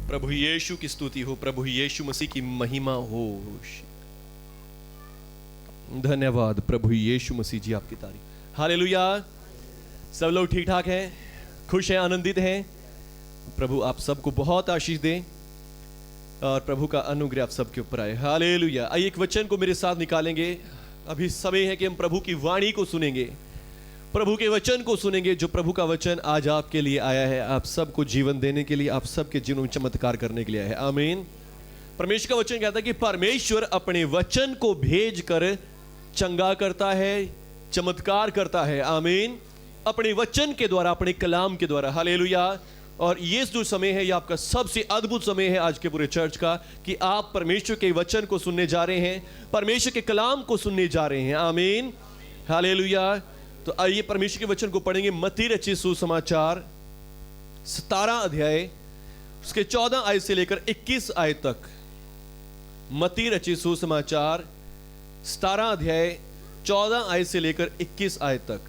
प्रभु यीशु की स्तुति हो, प्रभु यीशु मसीह की महिमा हो। धन्यवाद प्रभु यीशु मसीह जी, आपकी तारीफ। हालेलुया। सब लोग ठीक ठाक हैं, खुश हैं, आनंदित हैं। प्रभु आप सबको बहुत आशीष दें और प्रभु का अनुग्रह आप सबके ऊपर आए। हालेलुया। आइए एक वचन को मेरे साथ निकालेंगे। अभी समय है कि हम प्रभु की वाणी को सुनेंगे, प्रभु के वचन को सुनेंगे, जो प्रभु का वचन आज आपके लिए आया है, आप सबको जीवन देने के लिए, आप सबके जीवन में चमत्कार करने के लिए आया है। आमीन। परमेश्वर का वचन कहता है कि परमेश्वर अपने वचन को भेज कर चंगा करता है, चमत्कार करता है। आमीन। अपने वचन के द्वारा, अपने कलाम के द्वारा। हालेलुया। और ये जो समय है, ये आपका सबसे अद्भुत समय है आज के पूरे चर्च का, कि आप परमेश्वर के वचन को सुनने जा रहे हैं, परमेश्वर के कलाम को सुनने जा रहे हैं। आमीन। हालेलुया। तो आइए परमेश्वर के वचन को पढ़ेंगे। मत्ती रचित सुसमाचार 17 अध्याय उसके 14 आयत से लेकर 21 आयत तक। मत्ती रचित सुसमाचार 17 अध्याय 14 आयत से लेकर 21 आयत तक।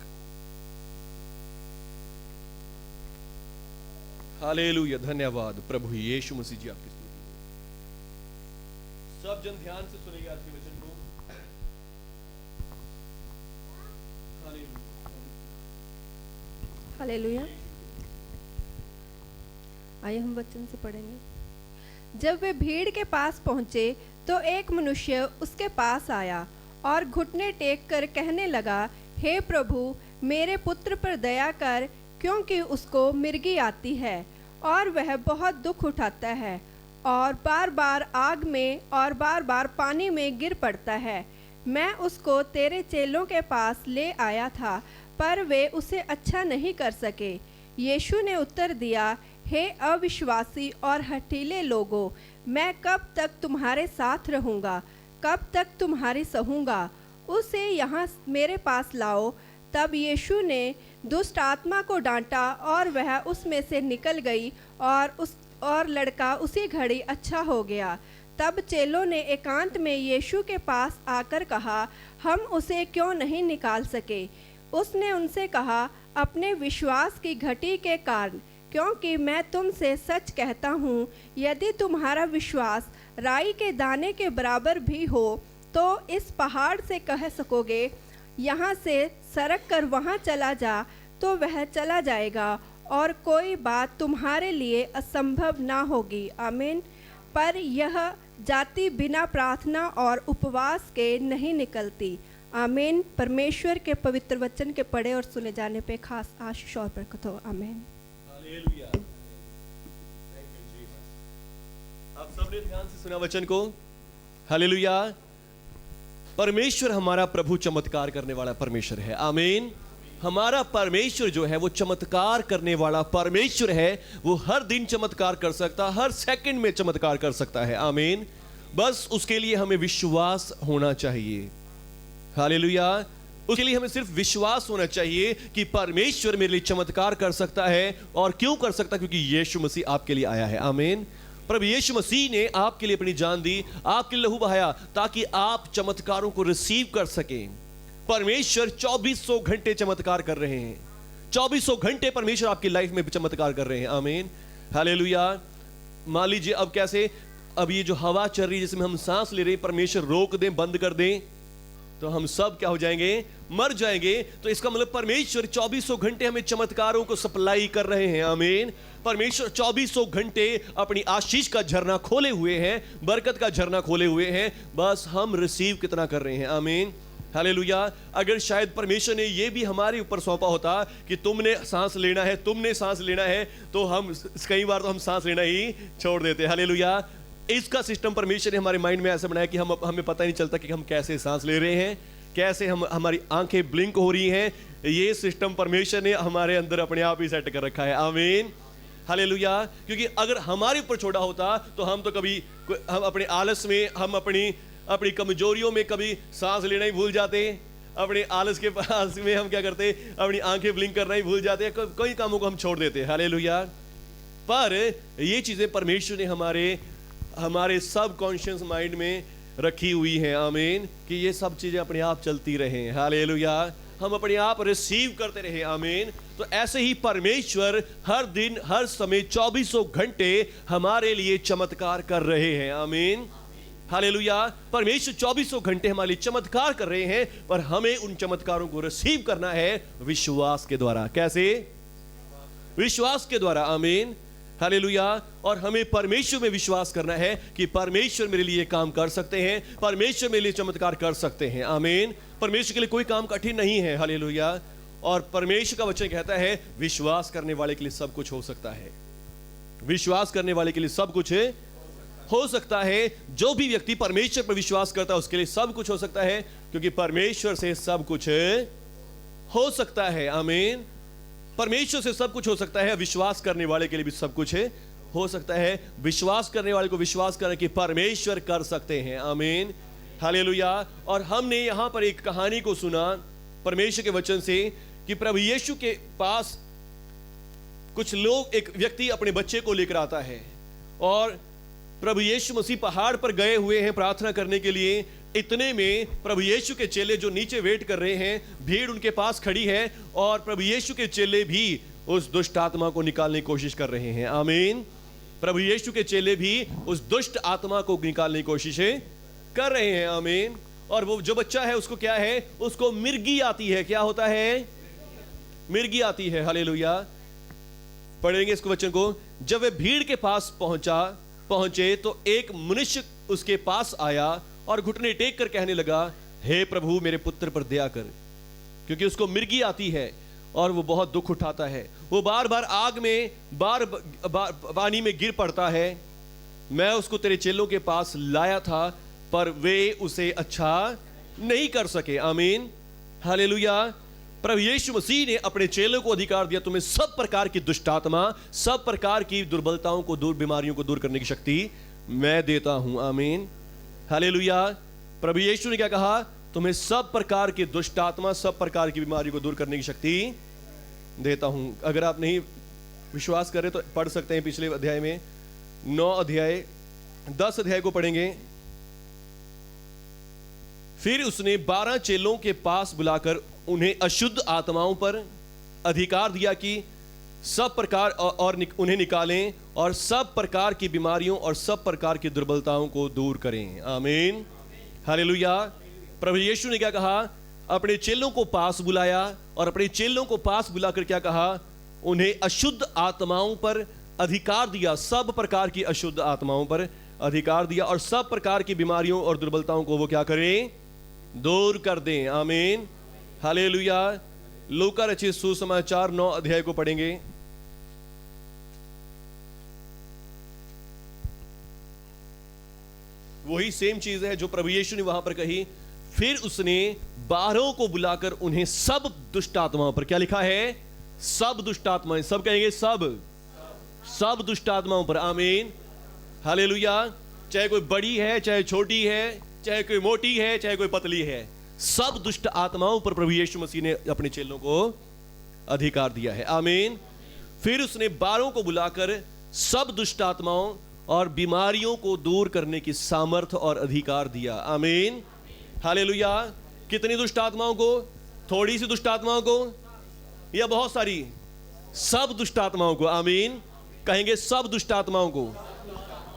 हालेलुया। धन्यवाद प्रभु यीशु मसीह जी, आपकी स्तुति। सब जन ध्यान से सुनेंगे आज के वचन को। हालेलुया। आइए हम वचन से पढ़ेंगे। जब वे भीड़ के पास पहुंचे तो एक मनुष्य उसके पास आया और घुटने टेक कर कहने लगा, हे प्रभु, मेरे पुत्र पर दया कर, क्योंकि उसको मिर्गी आती है और वह बहुत दुख उठाता है और बार बार आग में और बार बार पानी में गिर पड़ता है। मैं उसको तेरे चेलों के पास ले आया था, पर वे उसे अच्छा नहीं कर सके। यीशु ने उत्तर दिया, हे अविश्वासी और हठीले लोगों, मैं कब तक तुम्हारे साथ रहूँगा, कब तक तुम्हारी सहूँगा? उसे यहाँ मेरे पास लाओ। तब यीशु ने दुष्ट आत्मा को डांटा और वह उसमें से निकल गई और लड़का उसी घड़ी अच्छा हो गया। तब चेलों ने एकांत में यीशु के पास आकर कहा, हम उसे क्यों नहीं निकाल सके? उसने उनसे कहा, अपने विश्वास की घटी के कारण, क्योंकि मैं तुमसे सच कहता हूँ, यदि तुम्हारा विश्वास राई के दाने के बराबर भी हो तो इस पहाड़ से कह सकोगे, यहाँ से सरक कर वहाँ चला जा, तो वह चला जाएगा और कोई बात तुम्हारे लिए असंभव ना होगी। आमीन। पर यह जाति बिना प्रार्थना और उपवास के नहीं निकलती। आमीन। परमेश्वर के पवित्र वचन के पढ़े और सुने जाने पे खास आशीष और बरकत हो। आमीन। हालेलुया। आप सबने ध्यान से सुना वचन को। हालेलुया। परमेश्वर हमारा प्रभु चमत्कार करने वाला परमेश्वर है। आमीन। हमारा परमेश्वर जो है वो चमत्कार करने वाला परमेश्वर है। वो हर दिन चमत्कार कर सकता, हर सेकंड में चमत्कार कर सकता है। आमीन। बस उसके लिए हमें विश्वास होना चाहिए। हालेलुया। उसके लिए हमें सिर्फ विश्वास होना चाहिए कि परमेश्वर मेरे लिए चमत्कार कर सकता है। और क्यों कर सकता? क्योंकि यीशु मसीह आपके लिए आया है। आमीन। प्रभु यीशु मसीह ने आपके लिए अपनी जान दी, आपके लिए लहू बहाया, ताकि आप चमत्कारों को रिसीव कर सकें। परमेश्वर 2400 घंटे चमत्कार कर रहे हैं। 2400 घंटे परमेश्वर आपकी लाइफ में चमत्कार कर रहे हैं। आमीन। हालेलुया। मान लीजिए अब कैसे, अब ये जो हवा चल रही है जिसमें हम सांस ले रहे हैं, परमेश्वर रोक दें, बंद कर दें, तो हम सब क्या हो जाएंगे? मर जाएंगे। तो इसका मतलब परमेश्वर 2400 घंटे हमें चमत्कारों को सप्लाई कर रहे हैं। आमीन। परमेश्वर 2400 घंटे अपनी आशीष का झरना खोले हुए हैं, बरकत का झरना खोले हुए हैं। बस हम रिसीव कितना कर रहे हैं। आमीन। हालेलुया। अगर शायद परमेश्वर ने यह भी हमारे ऊपर सौंपा होता कि तुमने सांस लेना है, तुमने सांस लेना है, तो हम कई बार तो हम सांस लेना ही छोड़ देते। हालेलुया। इसका सिस्टम परमेश्वर ने हमारे माइंड में ऐसा बनाया कि हमें पता नहीं चलता कि हम कैसे सांस ले रहे हैं, कैसे हमारी आंखें ब्लिंक हो रही हैं। ये सिस्टम परमेश्वर ने हमारे अंदर अपने आप ही सेट कर रखा है। आमीन। हालेलुया। क्योंकि अगर हमारे ऊपर छोड़ा होता तो हम तो कभी, हम अपने आलस में, हम अपनी कमजोरियों में कभी सांस लेना ही भूल जाते। अपने आलस के पास में हम क्या करते? अपनी आंखें ब्लिंक करना ही भूल जाते। कई कामों को हम छोड़ देते। हालेलुया। पर ये चीजें परमेश्वर ने हमारे सब कॉन्शियस माइंड में रखी हुई है। आमीन। कि ये सब चीजें अपने आप चलती रहें। हालेलुया। हम अपने आप रिसीव करते रहे। आमीन। तो ऐसे ही परमेश्वर हर दिन हर समय 24 घंटे हमारे लिए चमत्कार कर रहे हैं। आमीन, हालेलुया। परमेश्वर 24 घंटे हमारे लिए चमत्कार कर रहे हैं, पर हमें उन चमत्कारों को रिसीव करना है विश्वास के द्वारा। कैसे? विश्वास के द्वारा। आमीन, हालेलुया। और हमें परमेश्वर में विश्वास करना है कि परमेश्वर मेरे लिए काम कर सकते हैं, परमेश्वर मेरे लिए चमत्कार कर सकते हैं। आमीन। परमेश्वर के लिए कोई काम कठिन नहीं है। हालेलुया। और परमेश्वर का वचन कहता है विश्वास करने वाले के लिए सब कुछ हो सकता है। विश्वास करने वाले के लिए सब कुछ हो सकता है। जो भी व्यक्ति परमेश्वर पर विश्वास करता है उसके लिए सब कुछ हो सकता है, क्योंकि परमेश्वर से सब कुछ हो सकता है। आमीन। परमेश्वर से सब कुछ हो सकता है, विश्वास करने वाले के लिए भी सब कुछ हो सकता है। विश्वास करने वाले को विश्वास करना कि परमेश्वर कर सकते हैं। आमीन, हालेलुया। और हमने यहां पर एक कहानी को सुना परमेश्वर के वचन से कि प्रभु यीशु के पास कुछ लोग, एक व्यक्ति अपने बच्चे को लेकर आता है और प्रभु यीशु मसीह पहाड़ पर गए हुए हैं प्रार्थना करने के लिए। इतने में प्रभु यीशु के चेले जो नीचे वेट कर रहे हैं, भीड़ उनके पास खड़ी है और प्रभु यीशु के चेले भी उस दुष्ट आत्मा को निकालने की कोशिश कर रहे हैं। आमीन। प्रभु यीशु के चेले भी उस दुष्ट आत्मा को निकालने की कोशिश कर रहे हैं। आमीन। और वो जो बच्चा है उसको क्या है? उसको मिर्गी आती है। क्या होता है? मिर्गी आती है। हालेलुया। पढ़ेंगे इसको वचन को। जब वे भीड़ के पास पहुंचे तो एक मनुष्य उसके पास आया और घुटने टेक कर कहने लगा, हे प्रभु मेरे पुत्र पर दया कर, क्योंकि उसको मिर्गी आती है और वो बहुत दुख उठाता है। वो बार बार आग में पानी में गिर पड़ता है। मैं उसको तेरे चेलों के पास लाया था पर वे उसे अच्छा नहीं कर सके। आमीन, हालेलुया। प्रभु यीशु मसीह ने अपने चेलों को अधिकार दिया, तुम्हें सब प्रकार की दुष्ट आत्मा, सब प्रकार की दुर्बलताओं को दूर, बीमारियों को दूर करने की शक्ति मैं देता हूं। आमीन, हालेलुया। प्रभु यीशु ने क्या कहा? तुम्हें सब प्रकार की दुष्ट आत्मा, सब प्रकार की बीमारी को दूर करने की शक्ति देता हूं। अगर आप नहीं विश्वास करें तो पढ़ सकते हैं पिछले अध्याय में 9 अध्याय 10 अध्याय को पढ़ेंगे। फिर उसने 12 चेलों के पास बुलाकर उन्हें अशुद्ध आत्माओं पर अधिकार दिया कि सब प्रकार और उन्हें निकालें और सब प्रकार की बीमारियों और सब प्रकार की दुर्बलताओं को दूर करें। आमीन, हालेलुया। प्रभु यीशु ने क्या कहा? अपने चेलों को पास बुलाया और अपने चेलों को पास बुलाकर क्या कहा? उन्हें अशुद्ध आत्माओं पर अधिकार दिया, सब प्रकार की अशुद्ध आत्माओं पर अधिकार दिया और सब प्रकार की बीमारियों और दुर्बलताओं को वो क्या करें? दूर कर दें। आमीन, हालेलुया। लूका रचित सुसमाचार 9 अध्याय को पढ़ेंगे। वही सेम चीज है जो प्रभु यीशु ने वहां पर कही। फिर उसने 12 को बुलाकर उन्हें सब दुष्ट आत्माओं पर, क्या लिखा है? सब दुष्ट आत्माएं, सब कहेंगे सब दुष्ट आत्माओं पर। आमीन, हालेलुया। चाहे कोई बड़ी है, चाहे छोटी है, चाहे कोई मोटी है, चाहे कोई पतली है, सब दुष्ट आत्माओं पर प्रभु यीशु मसीह ने अपने चेलों को अधिकार दिया है। आमीन। फिर उसने 12 को बुलाकर सब दुष्ट आत्माओं और बीमारियों को दूर करने की सामर्थ और अधिकार दिया। आमीन, हालेलुया। कितनी दुष्ट आत्माओं को? थोड़ी सी दुष्ट आत्माओं को या बहुत सारी? सब दुष्ट आत्माओं को। आमीन, कहेंगे सब दुष्ट आत्माओं को।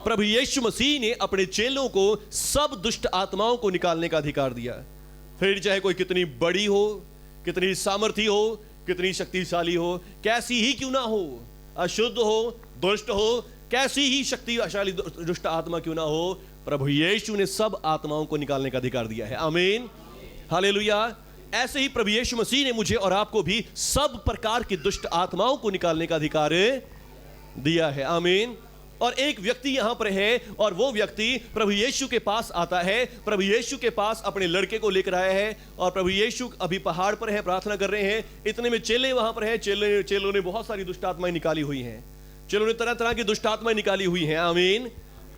प्रभु यीशु मसीह ने अपने चेलों को सब दुष्ट आत्माओं को निकालने का अधिकार दिया। फिर चाहे कोई कितनी बड़ी हो, कितनी सामर्थी हो, कितनी शक्तिशाली हो, कैसी ही क्यों ना हो, अशुद्ध हो, दुष्ट हो, कैसी ही शक्तिशाली दुष्ट आत्मा क्यों ना हो, प्रभु यीशु ने सब आत्माओं को निकालने का अधिकार दिया है। आमीन, हालेलुया। ऐसे ही प्रभु यीशु मसीह ने मुझे और आपको भी सब प्रकार की दुष्ट आत्माओं को निकालने का अधिकार दिया है। आमीन। और एक व्यक्ति यहां पर है और वो व्यक्ति प्रभु यीशु के पास आता है। प्रभु यीशु के पास अपने लड़के को लेकर आया है और प्रभु यीशु अभी पहाड़ पर है, प्रार्थना कर रहे हैं। इतने में चेले वहां पर है। चेलों ने बहुत सारी दुष्ट आत्माएं निकाली हुई हैं। चेलों ने तरह तरह की दुष्ट आत्माएं निकाली हुई हैं। आमीन,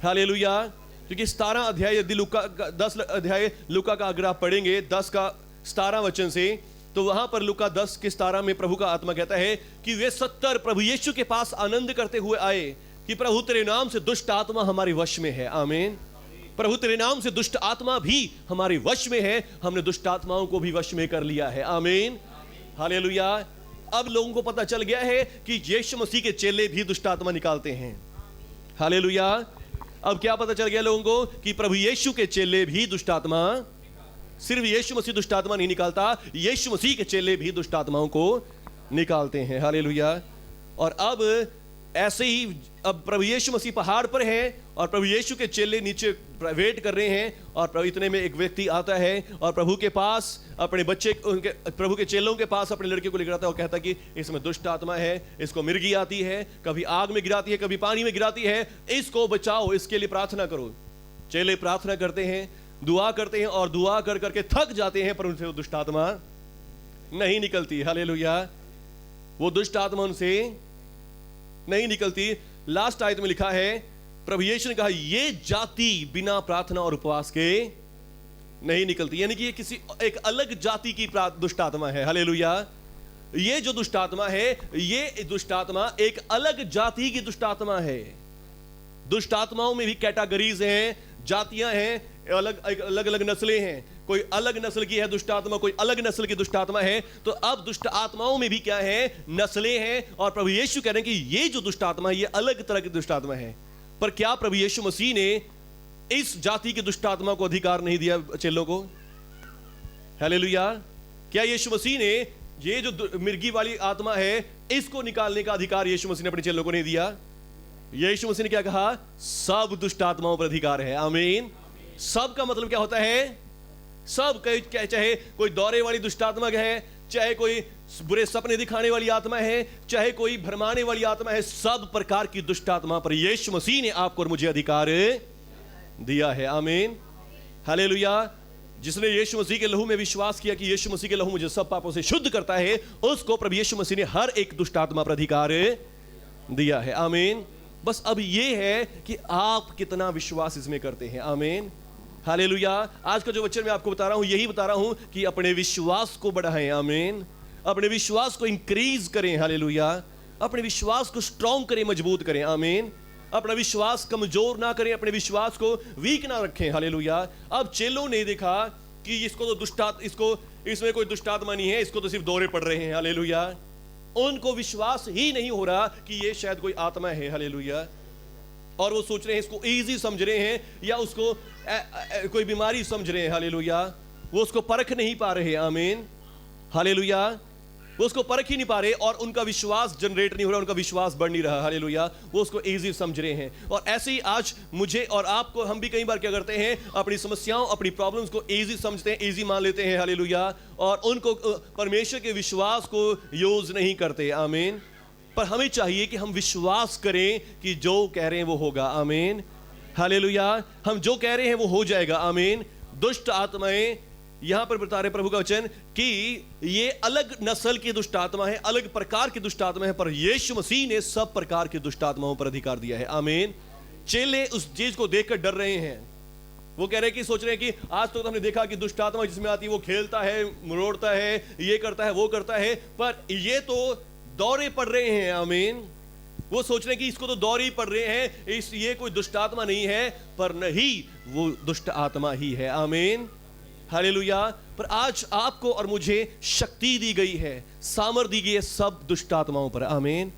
हालेलुया। क्योंकि 17 अध्याय, यदि लूका 10 अध्याय लूका का अगर आप पढ़ेंगे 10 का 17 वचन से, तो वहां पर लूका 10 के 17 में प्रभु का आत्मा कहता है कि वे 70 प्रभु यीशु के पास आनंद करते हुए आए कि प्रभु तेरे नाम से दुष्ट आत्मा हमारे वश में है। आमीन। प्रभु तेरे नाम से दुष्ट आत्मा भी हमारे वश में है। हमने दुष्ट आत्माओं को भी वश में कर लिया है। आमीन, हालेलुया। अब लोगों को पता चल गया है कि यीशु मसीह के चेले भी दुष्ट आत्मा निकालते हैं। हालेलुया। अब क्या पता चल गया लोगों को कि प्रभु यीशु के चेले भी दुष्ट आत्मा, सिर्फ यीशु मसीह दुष्ट आत्मा नहीं निकालता, यीशु मसीह के चेले भी दुष्ट आत्माओं को निकालते हैं। हालेलुया। और अब ऐसे ही अब प्रभु यीशु मसीह पहाड़ पर है और प्रभु यीशु के चेले नीचे वेट कर रहे हैं, और प्रभु इतने में एक व्यक्ति आता है और प्रभु के पास अपने बच्चे, उनके प्रभु के चेलों के पास अपने लड़के को लेकर आता है और कहता है कि इसमें दुष्ट आत्मा है, इसको मिर्गी आती है, कभी आग में गिराती है, कभी पानी में गिराती है, इसको बचाओ, इसके लिए प्रार्थना करो। चेले प्रार्थना करते हैं, दुआ करते हैं और दुआ कर करके थक जाते हैं, पर उनसे वो दुष्ट आत्मा नहीं निकलती। हालेलुया। वो दुष्ट आत्मा उनसे नहीं निकलती। लास्ट आयत में लिखा है, प्रभु यीशु ने कहा ये जाति बिना प्रार्थना और उपवास के नहीं निकलती, यानी कि ये किसी एक अलग जाति की दुष्ट आत्मा है। हालेलुया। ये जो दुष्ट आत्मा है, ये दुष्ट आत्मा एक अलग जाति की दुष्ट आत्मा है। दुष्ट आत्माओं में भी कैटेगरीज हैं, जातियां हैं, अलग अलग नस्लें हैं। कोई अलग नस्ल की है दुष्ट आत्मा, कोई अलग नस्ल की दुष्ट आत्मा है। तो अब दुष्ट आत्माओं में भी क्या है, नस्लें हैं। और प्रभु यीशु कह रहे हैं कि ये जो दुष्ट आत्मा है ये अलग तरह की दुष्ट आत्मा है। पर क्या प्रभु यीशु मसीह ने इस जाति की दुष्ट आत्मा को अधिकार नहीं दिया चेलों को? हालेलुया। क्या यीशु मसीह ने ये जो मिर्गी वाली आत्मा है इसको निकालने का अधिकार यीशु मसीह ने अपने चेलों को नहीं दिया? यीशु मसीह ने क्या कहा? सब दुष्ट आत्माओं पर अधिकार है। आमीन। सब का मतलब क्या होता है? सब, चाहे कोई दौरे वाली दुष्ट आत्मा है, चाहे कोई बुरे सपने दिखाने वाली आत्मा है, चाहे कोई भरमाने वाली आत्मा है, सब प्रकार की दुष्ट आत्मा पर यीशु मसीह ने आपको और मुझे अधिकार दिया है। आमीन। हालेलुया। जिसने यीशु मसीह के लहू में विश्वास किया कि यीशु मसीह के लहू मुझे सब पापों से शुद्ध करता है, उसको प्रभु यीशु मसीह ने हर एक दुष्ट आत्मा पर अधिकार दिया है। आमीन। बस अब ये है कि आप कितना विश्वास इसमें करते हैं। आमीन। हालेलुया। आज का जो वचन मैं आपको बता रहा हूं, यही बता रहा हूं कि अपने विश्वास को बढ़ाएं। आमीन। अपने विश्वास को इंक्रीज करें। हालेलुया। अपने विश्वास को स्ट्रॉन्ग करें, मजबूत करें। आमीन। अपना विश्वास कमजोर ना करें, अपने विश्वास को वीक ना रखें। हालेलुया। अब चेलों ने देखा कि इसको तो इसको इसमें कोई दुष्ट आत्मा नहीं है, इसको तो सिर्फ दौरे पड़ रहे हैं। हालेलुया। उनको विश्वास ही नहीं हो रहा कि ये शायद कोई आत्मा है। हालेलुया। और वो सोच रहे हैं, इसको इजी समझ रहे हैं या उसको कोई बीमारी समझ रहे हैं। हालेलुया। वो उसको परख नहीं पा रहे। आमीन। हालेलुया। वो उसको परख ही नहीं पा रहे और उनका विश्वास जनरेट नहीं हो रहा, उनका विश्वास बढ़ नहीं रहा। हालेलुया। वो उसको इजी समझ रहे हैं। और ऐसे ही आज मुझे और आपको, हम भी कई बार क्या करते हैं, अपनी समस्याओं, अपनी प्रॉब्लम्स को इजी समझते हैं, इजी मान लेते हैं। हालेलुया। और उनको परमेश्वर के विश्वास को यूज नहीं करते। आमीन। पर हमें चाहिए कि हम विश्वास करें कि जो कह रहे हैं वो होगा। आमीन। हालेलुया। हम जो कह रहे हैं वो हो जाएगा। आमीन। दुष्ट आत्माएं, यहां पर बता रहे प्रभु का वचन कि ये अलग नस्ल की दुष्ट आत्मा है, अलग प्रकार की दुष्ट आत्मा है, पर यीशु मसीह ने सब प्रकार की दुष्ट आत्माओं पर अधिकार दिया है। आमीन। चेले उस चीज को देखकर डर रहे हैं। वो कह रहे हैं कि सोच रहे हैं कि आज तो हमने देखा कि दुष्ट आत्मा जिसमें आती है वो खेलता है, मरोड़ता है, ये करता है, वो करता है, पर ये तो दौरे पड़ रहे हैं। आमीन। वो सोच रहे हैं कि इसको तो दौरे ही पड़ रहे हैं, ये कोई दुष्ट आत्मा नहीं है, पर नहीं, वो दुष्ट आत्मा ही है। आमीन। हालेलुया। पर आज आपको और मुझे शक्ति दी गई है, सामर्थ दी गई है सब दुष्ट आत्माओं पर। आमीन।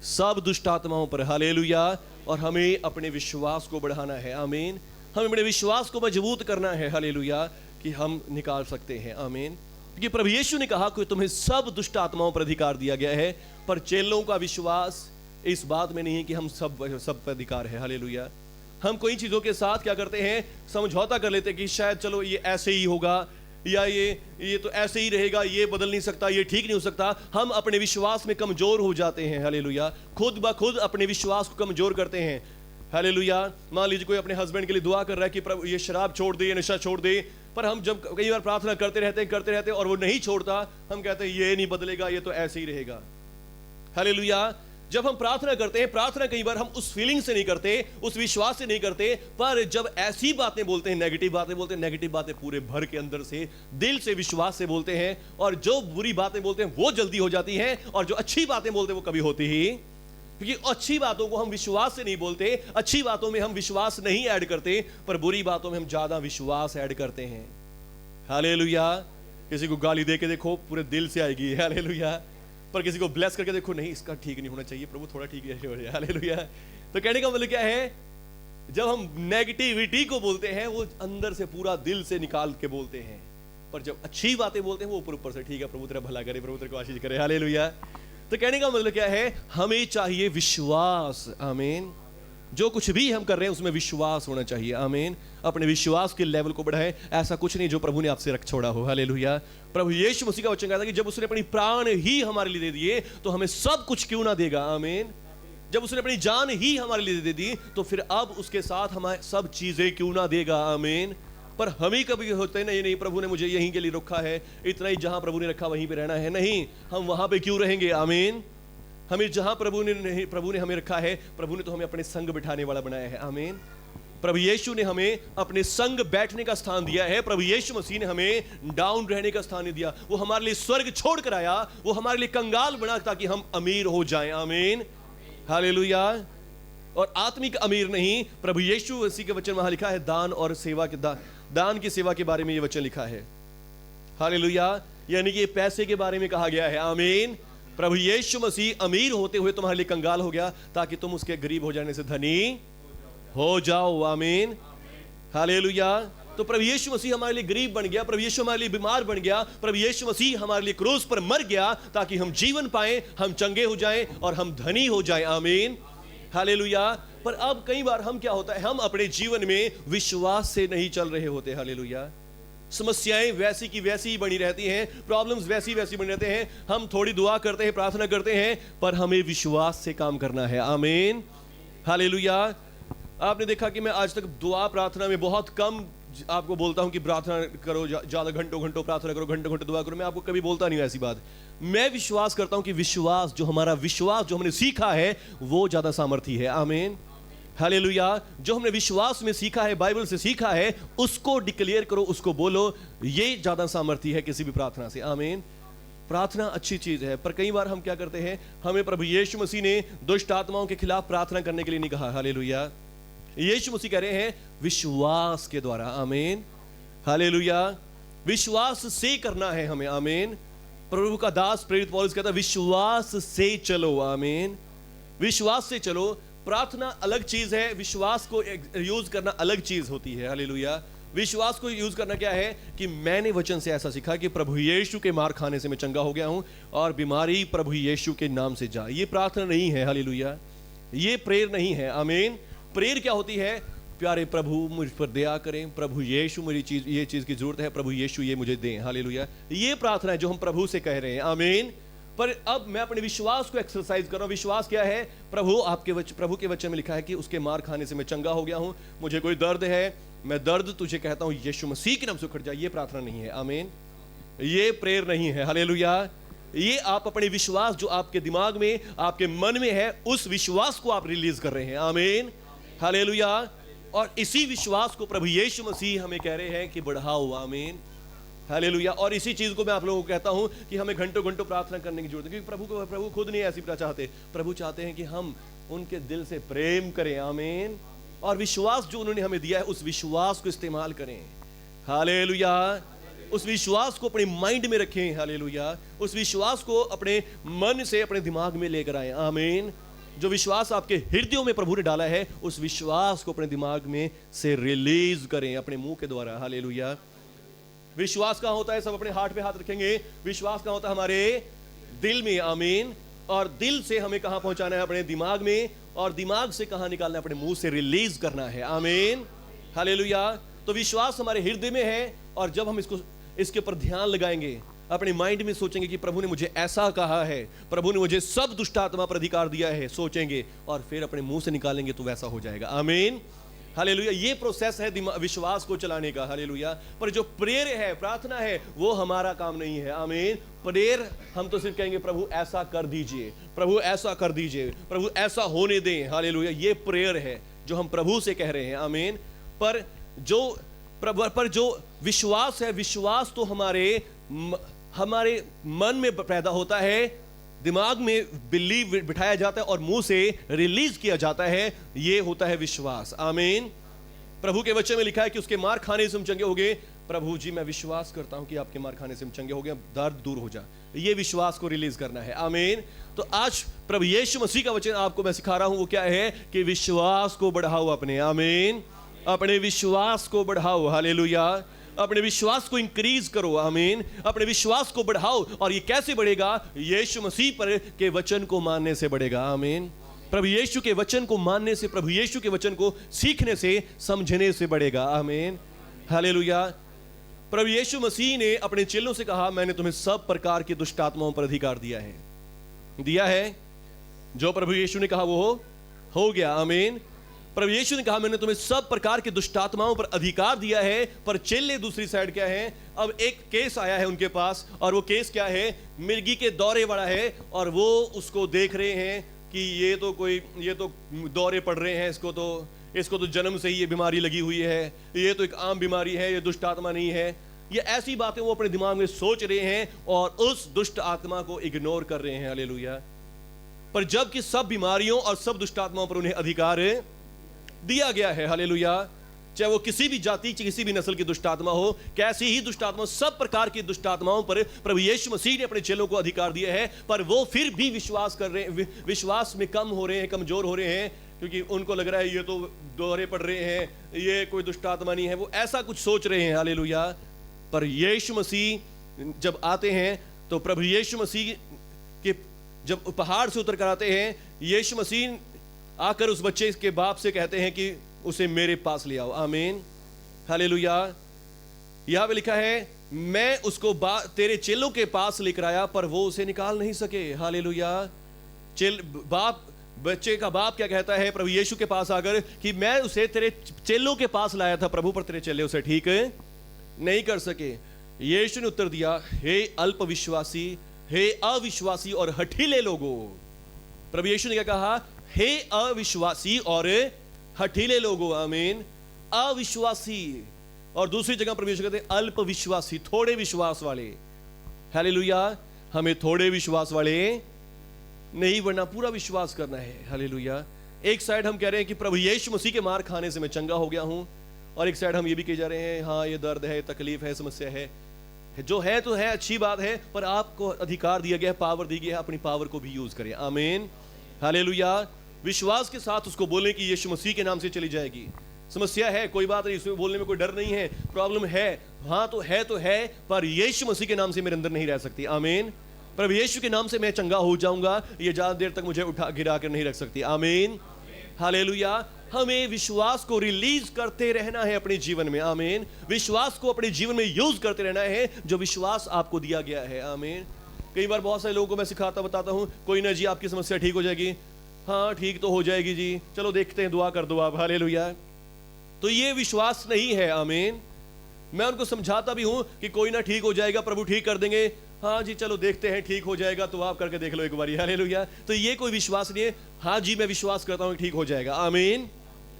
सब दुष्ट आत्माओं पर। हालेलुया। और हमें अपने विश्वास को बढ़ाना है। आमीन। हमें अपने विश्वास को मजबूत करना है। हालेलुया। कि हम निकाल सकते हैं। आमीन। क्योंकि प्रभु यीशु ने कहा कि तुम्हें सब दुष्ट आत्माओं पर अधिकार दिया गया है, पर चेलों का विश्वास इस बात में नहीं है कि हम सब पर अधिकार है। हालेलुया। हम कोई चीजों के साथ क्या करते हैं, समझौता कर लेते हैं कि शायद चलो ये ऐसे ही होगा, या ये तो ऐसे ही रहेगा, ये बदल नहीं सकता, ये ठीक नहीं हो सकता। हम अपने विश्वास में कमजोर हो जाते हैं। हालेलुया। खुद ब खुद अपने विश्वास को कमजोर करते हैं। हालेलुया। मान लीजिए कोई अपने हस्बैंड के लिए दुआ कर रहा है कि प्रभु ये शराब छोड़ दे, ये नशा छोड़ दे, पर हम जब कई बार प्रार्थना करते रहते और वो नहीं छोड़ता, हम कहते हैं ये नहीं बदलेगा, ये तो ऐसे ही रहेगा। हालेलुया। जब हम प्रार्थना करते हैं, प्रार्थना कई बार हम उस फीलिंग से नहीं करते, उस विश्वास से नहीं करते, पर जब ऐसी बातें बोलते हैं, नेगेटिव बातें बोलते हैं, नेगेटिव बातें पूरे भर के अंदर से, दिल से, विश्वास से बोलते हैं, और जो बुरी बातें बोलते हैं वो जल्दी हो जाती हैं, और जो अच्छी बातें बोलते हैं वो कभी होती ही, क्योंकि अच्छी बातों को हम विश्वास से नहीं बोलते, अच्छी बातों में हम विश्वास नहीं ऐड करते, पर बुरी बातों में हम ज्यादा विश्वास ऐड करते हैं। हालेलुया। किसी को गाली दे के देखो, पूरे दिल से आएगी। हालेलुया। पर किसी को ब्लेस करके देखो, नहीं इसका ठीक नहीं होना चाहिए प्रभु, थोड़ा ठीक हो जाए। हालेलुया। तो कहने का मतलब क्या है, जब हम नेगेटिविटी को बोलते हैं वो अंदर से पूरा दिल से निकाल के बोलते हैं, पर जब अच्छी बातें बोलते हैं वो ऊपर ऊपर से, ठीक है प्रभु तेरा भला करे, प्रभु तेरे को आशीष करे। हालेलुया। तो कहने का मतलब क्या है, हमें चाहिए विश्वास। आमीन। जो कुछ भी हम कर रहे हैं उसमें विश्वास होना चाहिए। आमीन। अपने विश्वास के लेवल को बढ़ाएं। ऐसा कुछ नहीं जो प्रभु ने आपसे रख छोड़ा हो। हालेलुया। प्रभु यीशु मसीह का वचन कहता है कि जब उसने अपनी प्राण ही हमारे लिए दे दिए तो हमें सब कुछ क्यों ना देगा। आमीन। जब उसने अपनी जान ही हमारे लिए दे दी तो फिर अब उसके साथ हमारे सब चीजें क्यों ना देगा। आमीन। पर हम ही कभी होते नहीं प्रभु ने मुझे यहीं के लिए रखा है, इतना ही जहां प्रभु ने रखा वहीं पे रहना है। नहीं, हम वहां पे क्यों रहेंगे। आमीन। हमें जहां प्रभु ने हमें रखा है, प्रभु ने तो हमें अपने संग बिठाने वाला बनाया है। आमीन। प्रभु यीशु ने हमें अपने संग बैठने का स्थान दिया है। प्रभु यीशु मसीह ने हमें डाउन रहने का स्थान नहीं दिया। वो हमारे लिए स्वर्ग छोड़ कर आया, वो हमारे लिए कंगाल बना ताकि हम अमीर हो जाएं। आमीन। हालेलुया। और आत्मिक अमीर नहीं, प्रभु यीशु मसीह के वचन वहां लिखा है दान और सेवा के दान की सेवा के बारे में ये वचन लिखा है। हालेलुया। यानी कि पैसे के बारे में कहा गया है। आमीन। प्रभु यीशु मसीह अमीर होते हुए तुम्हारे लिए कंगाल हो गया ताकि तुम उसके गरीब हो जाने से धनी हो जाओ। आमीन। हालेलुया। तो प्रभु यीशु मसीह हमारे लिए गरीब बन गया, प्रभु यीशु हमारे लिए बीमार बन गया, प्रभु यीशु मसीह हमारे लिए क्रूस पर मर गया ताकि हम जीवन पाएं, हम चंगे हो जाएं और हम धनी हो जाएं। आमीन। हालेलुया। पर अब कई बार हम क्या होता है, हम अपने जीवन में विश्वास से नहीं चल रहे होते। हालेलुया। समस्याएं वैसी की वैसी ही बनी रहती हैं, प्रॉब्लम्स वैसी वैसी बने रहते हैं। हम थोड़ी दुआ करते हैं, प्रार्थना करते हैं, पर हमें विश्वास से काम करना है। आमीन। हालेलुया। आपने देखा कि मैं आज तक दुआ प्रार्थना में बहुत कम आपको बोलता हूं कि प्रार्थना करो, ज्यादा घंटों घंटों प्रार्थना करो, घंटों घंटों दुआ करो। मैं आपको कभी बोलता नहीं हूं ऐसी बात। मैं विश्वास करता हूं कि विश्वास जो हमने सीखा है वो ज्यादा सामर्थी है। आमीन। हालेलुया। जो हमने विश्वास में सीखा है, बाइबल से सीखा है, उसको डिक्लेयर करो, उसको बोलो, ये ज्यादा सामर्थी है किसी भी प्रार्थना से। आमीन। प्रार्थना अच्छी चीज है, पर कई बार हम क्या करते हैं, हमें प्रभु यीशु मसीह ने दुष्ट आत्माओं के खिलाफ प्रार्थना करने के लिए नहीं कहा। हालेलुया। यीशु मसीह कह रहे हैं विश्वास के द्वारा। आमीन। हालेलुया। विश्वास से करना है हमें। आमीन। प्रभु का दास प्रेरित पौलुस कहता है विश्वास से चलो। आमीन। विश्वास से चलो। प्रार्थना अलग चीज है, विश्वास को यूज करना अलग चीज होती है। हालेलुया। विश्वास को यूज करना क्या है कि मैंने वचन से ऐसा सीखा कि प्रभु यीशु के मार खाने से मैं चंगा हो गया हूं और बीमारी प्रभु यीशु के नाम से जा। ये प्रार्थना नहीं है। हालेलुया। ये प्रेयर नहीं है। आमीन। प्रेयर क्या होती है, प्यारे प्रभु मुझ पर दया करें, प्रभु यीशु मेरी चीज ये चीज की जरूरत है, प्रभु यीशु ये मुझे दें। हालेलुया। ये प्रार्थना है जो हम प्रभु से कह रहे हैं। आमीन। पर अब मैं अपने विश्वास को एक्सरसाइज कर रहा हूं। विश्वास क्या है, प्रभु के वचन में लिखा है कि उसके मार खाने से मैं चंगा हो गया हूं, मुझे कोई दर्द है, मैं दर्द तुझे कहता हूं यीशु मसीह के नाम से उखड़ जाए। ये प्रार्थना नहीं है। आमीन। ये प्रेयर नहीं है। हालेलुया। ये आप अपने विश्वास जो आपके दिमाग में, आपके मन में है, उस विश्वास को आप रिलीज कर रहे हैं। आमीन। हालेलुया। और इसी विश्वास को प्रभु यीशु मसीह हमें कह रहे हैं कि बढ़ाओ। आमीन। हालेलुया। और इसी चीज को मैं आप लोगों को कहता हूं कि हमें घंटों घंटों प्रार्थना करने की जरूरत है, क्योंकि प्रभु खुद नहीं ऐसी चाहते। प्रभु चाहते हैं कि हम उनके दिल से प्रेम करें। आमीन। और विश्वास जो उन्होंने हमें दिया है उस विश्वास को इस्तेमाल करें। हालेलुया। उस विश्वास को अपने माइंड में रखें। हालेलुया। उस विश्वास को अपने मन से अपने दिमाग में लेकर आए। आमीन। जो विश्वास आपके हृदयों में प्रभु ने डाला है उस विश्वास को अपने दिमाग में से रिलीज करें अपने मुंह के द्वारा। हालेलुया। विश्वास कहां होता है, सब अपने हार्ट पे हाथ रखेंगे। विश्वास कहां होता है, हमारे दिल में। आमीन। और दिल से हमें कहां पहुंचाना है, अपने दिमाग में, और दिमाग से कहां निकालना है, अपने मुंह से रिलीज करना है। आमीन। हालेलुया। तो विश्वास हमारे हृदय में है, और जब हम इसके ऊपर ध्यान लगाएंगे, अपने माइंड में सोचेंगे कि प्रभु ने मुझे ऐसा कहा है, प्रभु ने मुझे सब दुष्ट आत्मा पर अधिकार दिया है, सोचेंगे और फिर अपने मुंह से निकालेंगे तो वैसा हो जाएगा। आमीन। हालेलुया। ये प्रोसेस है विश्वास को चलाने का। हालेलुया। पर जो प्रेयर है, प्रार्थना है, वो हमारा काम नहीं है। आमीन। प्रेयर हम तो सिर्फ कहेंगे प्रभु ऐसा कर दीजिए, प्रभु ऐसा कर दीजिए, प्रभु ऐसा होने दें। हालेलुया। ये प्रेयर है जो हम प्रभु से कह रहे हैं। आमीन। पर जो विश्वास है, विश्वास तो हमारे मन में पैदा होता है, दिमाग में बिलीव बिठाया जाता है और मुंह से रिलीज किया जाता है। ये होता है विश्वास। आमीन। प्रभु के वचन में लिखा है कि उसके मार खाने से हम चंगे हो गए। प्रभु जी मैं विश्वास करता हूं कि आपके मार खाने से हम चंगे हो गए, अब दर्द दूर हो जा, ये विश्वास को रिलीज करना है। आमीन। तो आज प्रभु यीशु मसीह का वचन आपको मैं सिखा रहा हूं, वो क्या है कि विश्वास को बढ़ाओ अपने। आमीन। अपने विश्वास को बढ़ाओ। हालेलुया। अपने विश्वास को इंक्रीज करो। आमीन। अपने विश्वास को बढ़ाओ। और ये कैसे बढ़ेगा? यीशु मसीह पर के वचन को मानने से बढ़ेगा। आमीन। प्रभु यीशु के वचन को मानने से, प्रभु यीशु के वचन को सीखने से, समझने से बढ़ेगा। आमीन। हालेलुया। प्रभु यीशु मसीह ने अपने चेलों से कहा, मैंने तुम्हें सब प्रकार की दुष्ट आत्माओं पर अधिकार दिया है। जो प्रभु यीशु ने कहा वो हो गया। आमीन। प्रभु यीशु ने कहा मैंने तुम्हें सब प्रकार की दुष्ट आत्माओं पर अधिकार दिया है। पर चेले दूसरी साइड क्या है? अब एक केस आया है उनके पास, और वो केस क्या है? मिर्गी के दौरे वाला है, और वो उसको देख रहे हैं कि ये तो दौरे पड़ रहे हैं, इसको तो जन्म से ही ये बीमारी लगी हुई है, ये तो एक आम बीमारी है, ये दुष्ट आत्मा नहीं है। ये ऐसी बातें वो अपने दिमाग में सोच रहे हैं और उस दुष्ट आत्मा को इग्नोर कर रहे हैं। हालेलुया। पर जबकि सब बीमारियों और सब दुष्ट आत्माओं पर उन्हें अधिकार दिया गया है। हालेलुया। चाहे वो किसी भी जाति, किसी भी नस्ल की दुष्ट आत्मा हो, कैसी ही दुष्ट आत्मा, सब प्रकार की दुष्ट आत्माओं पर प्रभु यीशु मसीह ने अपने चेलों को अधिकार दिया है। पर वो फिर भी विश्वास कर रहे हैं, विश्वास में कम हो रहे हैं, कमजोर हो रहे हैं, क्योंकि उनको लग रहा है ये तो दौरे पड़ रहे हैं, ये कोई दुष्ट आत्मा नहीं है, वो ऐसा कुछ सोच रहे हैं। हालेलुया। पर यीशु मसीह जब आते हैं तो प्रभु यीशु मसीह के जब पहाड़ से उतर कर आते हैं, यीशु मसीह आकर उस बच्चे के बाप से कहते हैं कि उसे मेरे पास ले आओ। आमीन। हालेलुया। यहां पे लिखा है मैं उसको तेरे चेलों के पास लेकर आया, पर वो उसे निकाल नहीं सके। हालेलुया। बच्चे का बाप क्या कहता है प्रभु यीशु के पास आकर कि मैं उसे तेरे चेलों के पास लाया था प्रभु, पर तेरे चेले उसे ठीक नहीं कर सके। यीशु ने उत्तर दिया, हे अल्पविश्वासी, हे अविश्वासी और हठीले लोगों। प्रभु यीशु ने क्या कहा? हे अविश्वासी और हठीले लोगों। आमीन। अविश्वासी। और दूसरी जगह प्रभु यीशु कहते हैं अल्पविश्वासी, थोड़े विश्वास वाले। हालेलुया। हमें थोड़े विश्वास वाले नहीं बनना, पूरा विश्वास करना है। हालेलुया। एक साइड हम कह रहे हैं कि प्रभु यीशु मसीह के मार खाने से मैं चंगा हो गया हूं, और एक साइड हम ये भी कह जा रहे हैं हाँ ये दर्द है, तकलीफ है, समस्या है। जो है तो है, अच्छी बात है, पर आपको अधिकार दिया गया है, पावर दी गई है, अपनी पावर को भी यूज करें। आमीन। हालेलुया। विश्वास के साथ उसको बोलें कि यीशु मसीह के नाम से चली जाएगी। समस्या है, कोई बात नहीं, इसमें बोलने में कोई डर नहीं है। प्रॉब्लम है, हाँ तो है, पर यीशु मसीह के नाम से मेरे अंदर नहीं रह सकती। आमीन। प्रभु यीशु के नाम से मैं चंगा हो जाऊंगा, ये ज्यादा देर तक मुझे उठा गिरा कर नहीं रख सकती। आमीन। हालेलुया। हमें विश्वास को रिलीज करते रहना है अपने जीवन में। आमीन। विश्वास को अपने जीवन में यूज करते रहना है, जो विश्वास आपको दिया गया है। आमीन। कई बार बहुत सारे लोगों को मैं सिखाता बताता हूं, कोई ना जी आपकी समस्या ठीक हो जाएगी, हाँ ठीक तो हो जाएगी जी, चलो देखते हैं, दुआ कर दो आप। हालेलुया। तो ये विश्वास नहीं है। आमीन। मैं उनको समझाता भी हूं कि कोई ना ठीक हो जाएगा, प्रभु ठीक कर देंगे, हाँ जी चलो देखते हैं ठीक हो जाएगा, तो आप करके देख लो एक बारी। हालेलुया। तो ये कोई विश्वास नहीं है। हाँ जी मैं विश्वास करता हूं ठीक हो जाएगा। आमीन।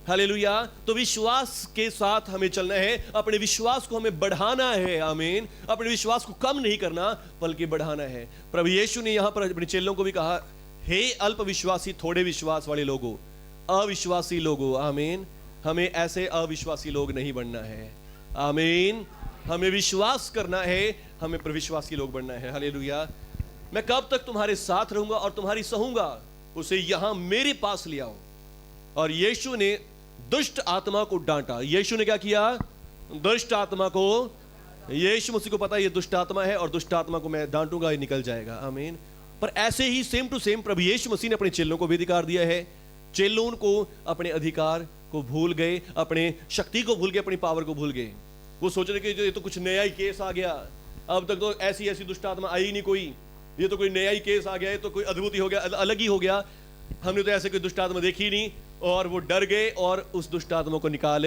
हालेलुया। तो विश्वास के साथ हमें चलना है, अपने विश्वास को हमें बढ़ाना है। आमीन। अपने विश्वास को कम नहीं करना बल्कि बढ़ाना है। प्रभु यीशु ने यहां पर अपने चेलों को भी कहा, हे अल्पविश्वासी, थोड़े विश्वास वाले लोगों, अविश्वासी लोगों। आमीन। हमें ऐसे अविश्वासी लोग नहीं बनना है। आमीन। हमें विश्वास करना है, हमें प्रविश्वासी लोग बनना है। हालेलुया। मैं कब तक तुम्हारे साथ रहूंगा और तुम्हारी सहूंगा, उसे यहां मेरे पास ले आओ। और यीशु ने दुष्ट आत्मा को डांटा। यीशु ने क्या किया? दुष्ट आत्मा को, यीशु मसीह को पता है ये दुष्ट आत्मा है और दुष्ट आत्मा को मैं डांटूंगा, ये निकल जाएगा। आमीन। पर ऐसे ही सेम टू सेम प्रभु यीशु मसीह ने अपने चेलों को भी अधिकार दिया है। चेलों को अपने अधिकार को भूल गए, अपने शक्ति को भूल गए, अपनी पावर को भूल गए। वो सोच रहे कि ये तो कुछ नया ही केस आ गया, अब तक तो ऐसी दुष्ट आत्मा आई नहीं कोई, ये तो कोई नया ही केस आ गया, ये तो कोई अद्भुत ही हो गया, अलग ही हो गया, हमने तो ऐसे कोई दुष्ट आत्मा देखी नहीं। और वो डर गए और उस दुष्ट आत्मा को निकाल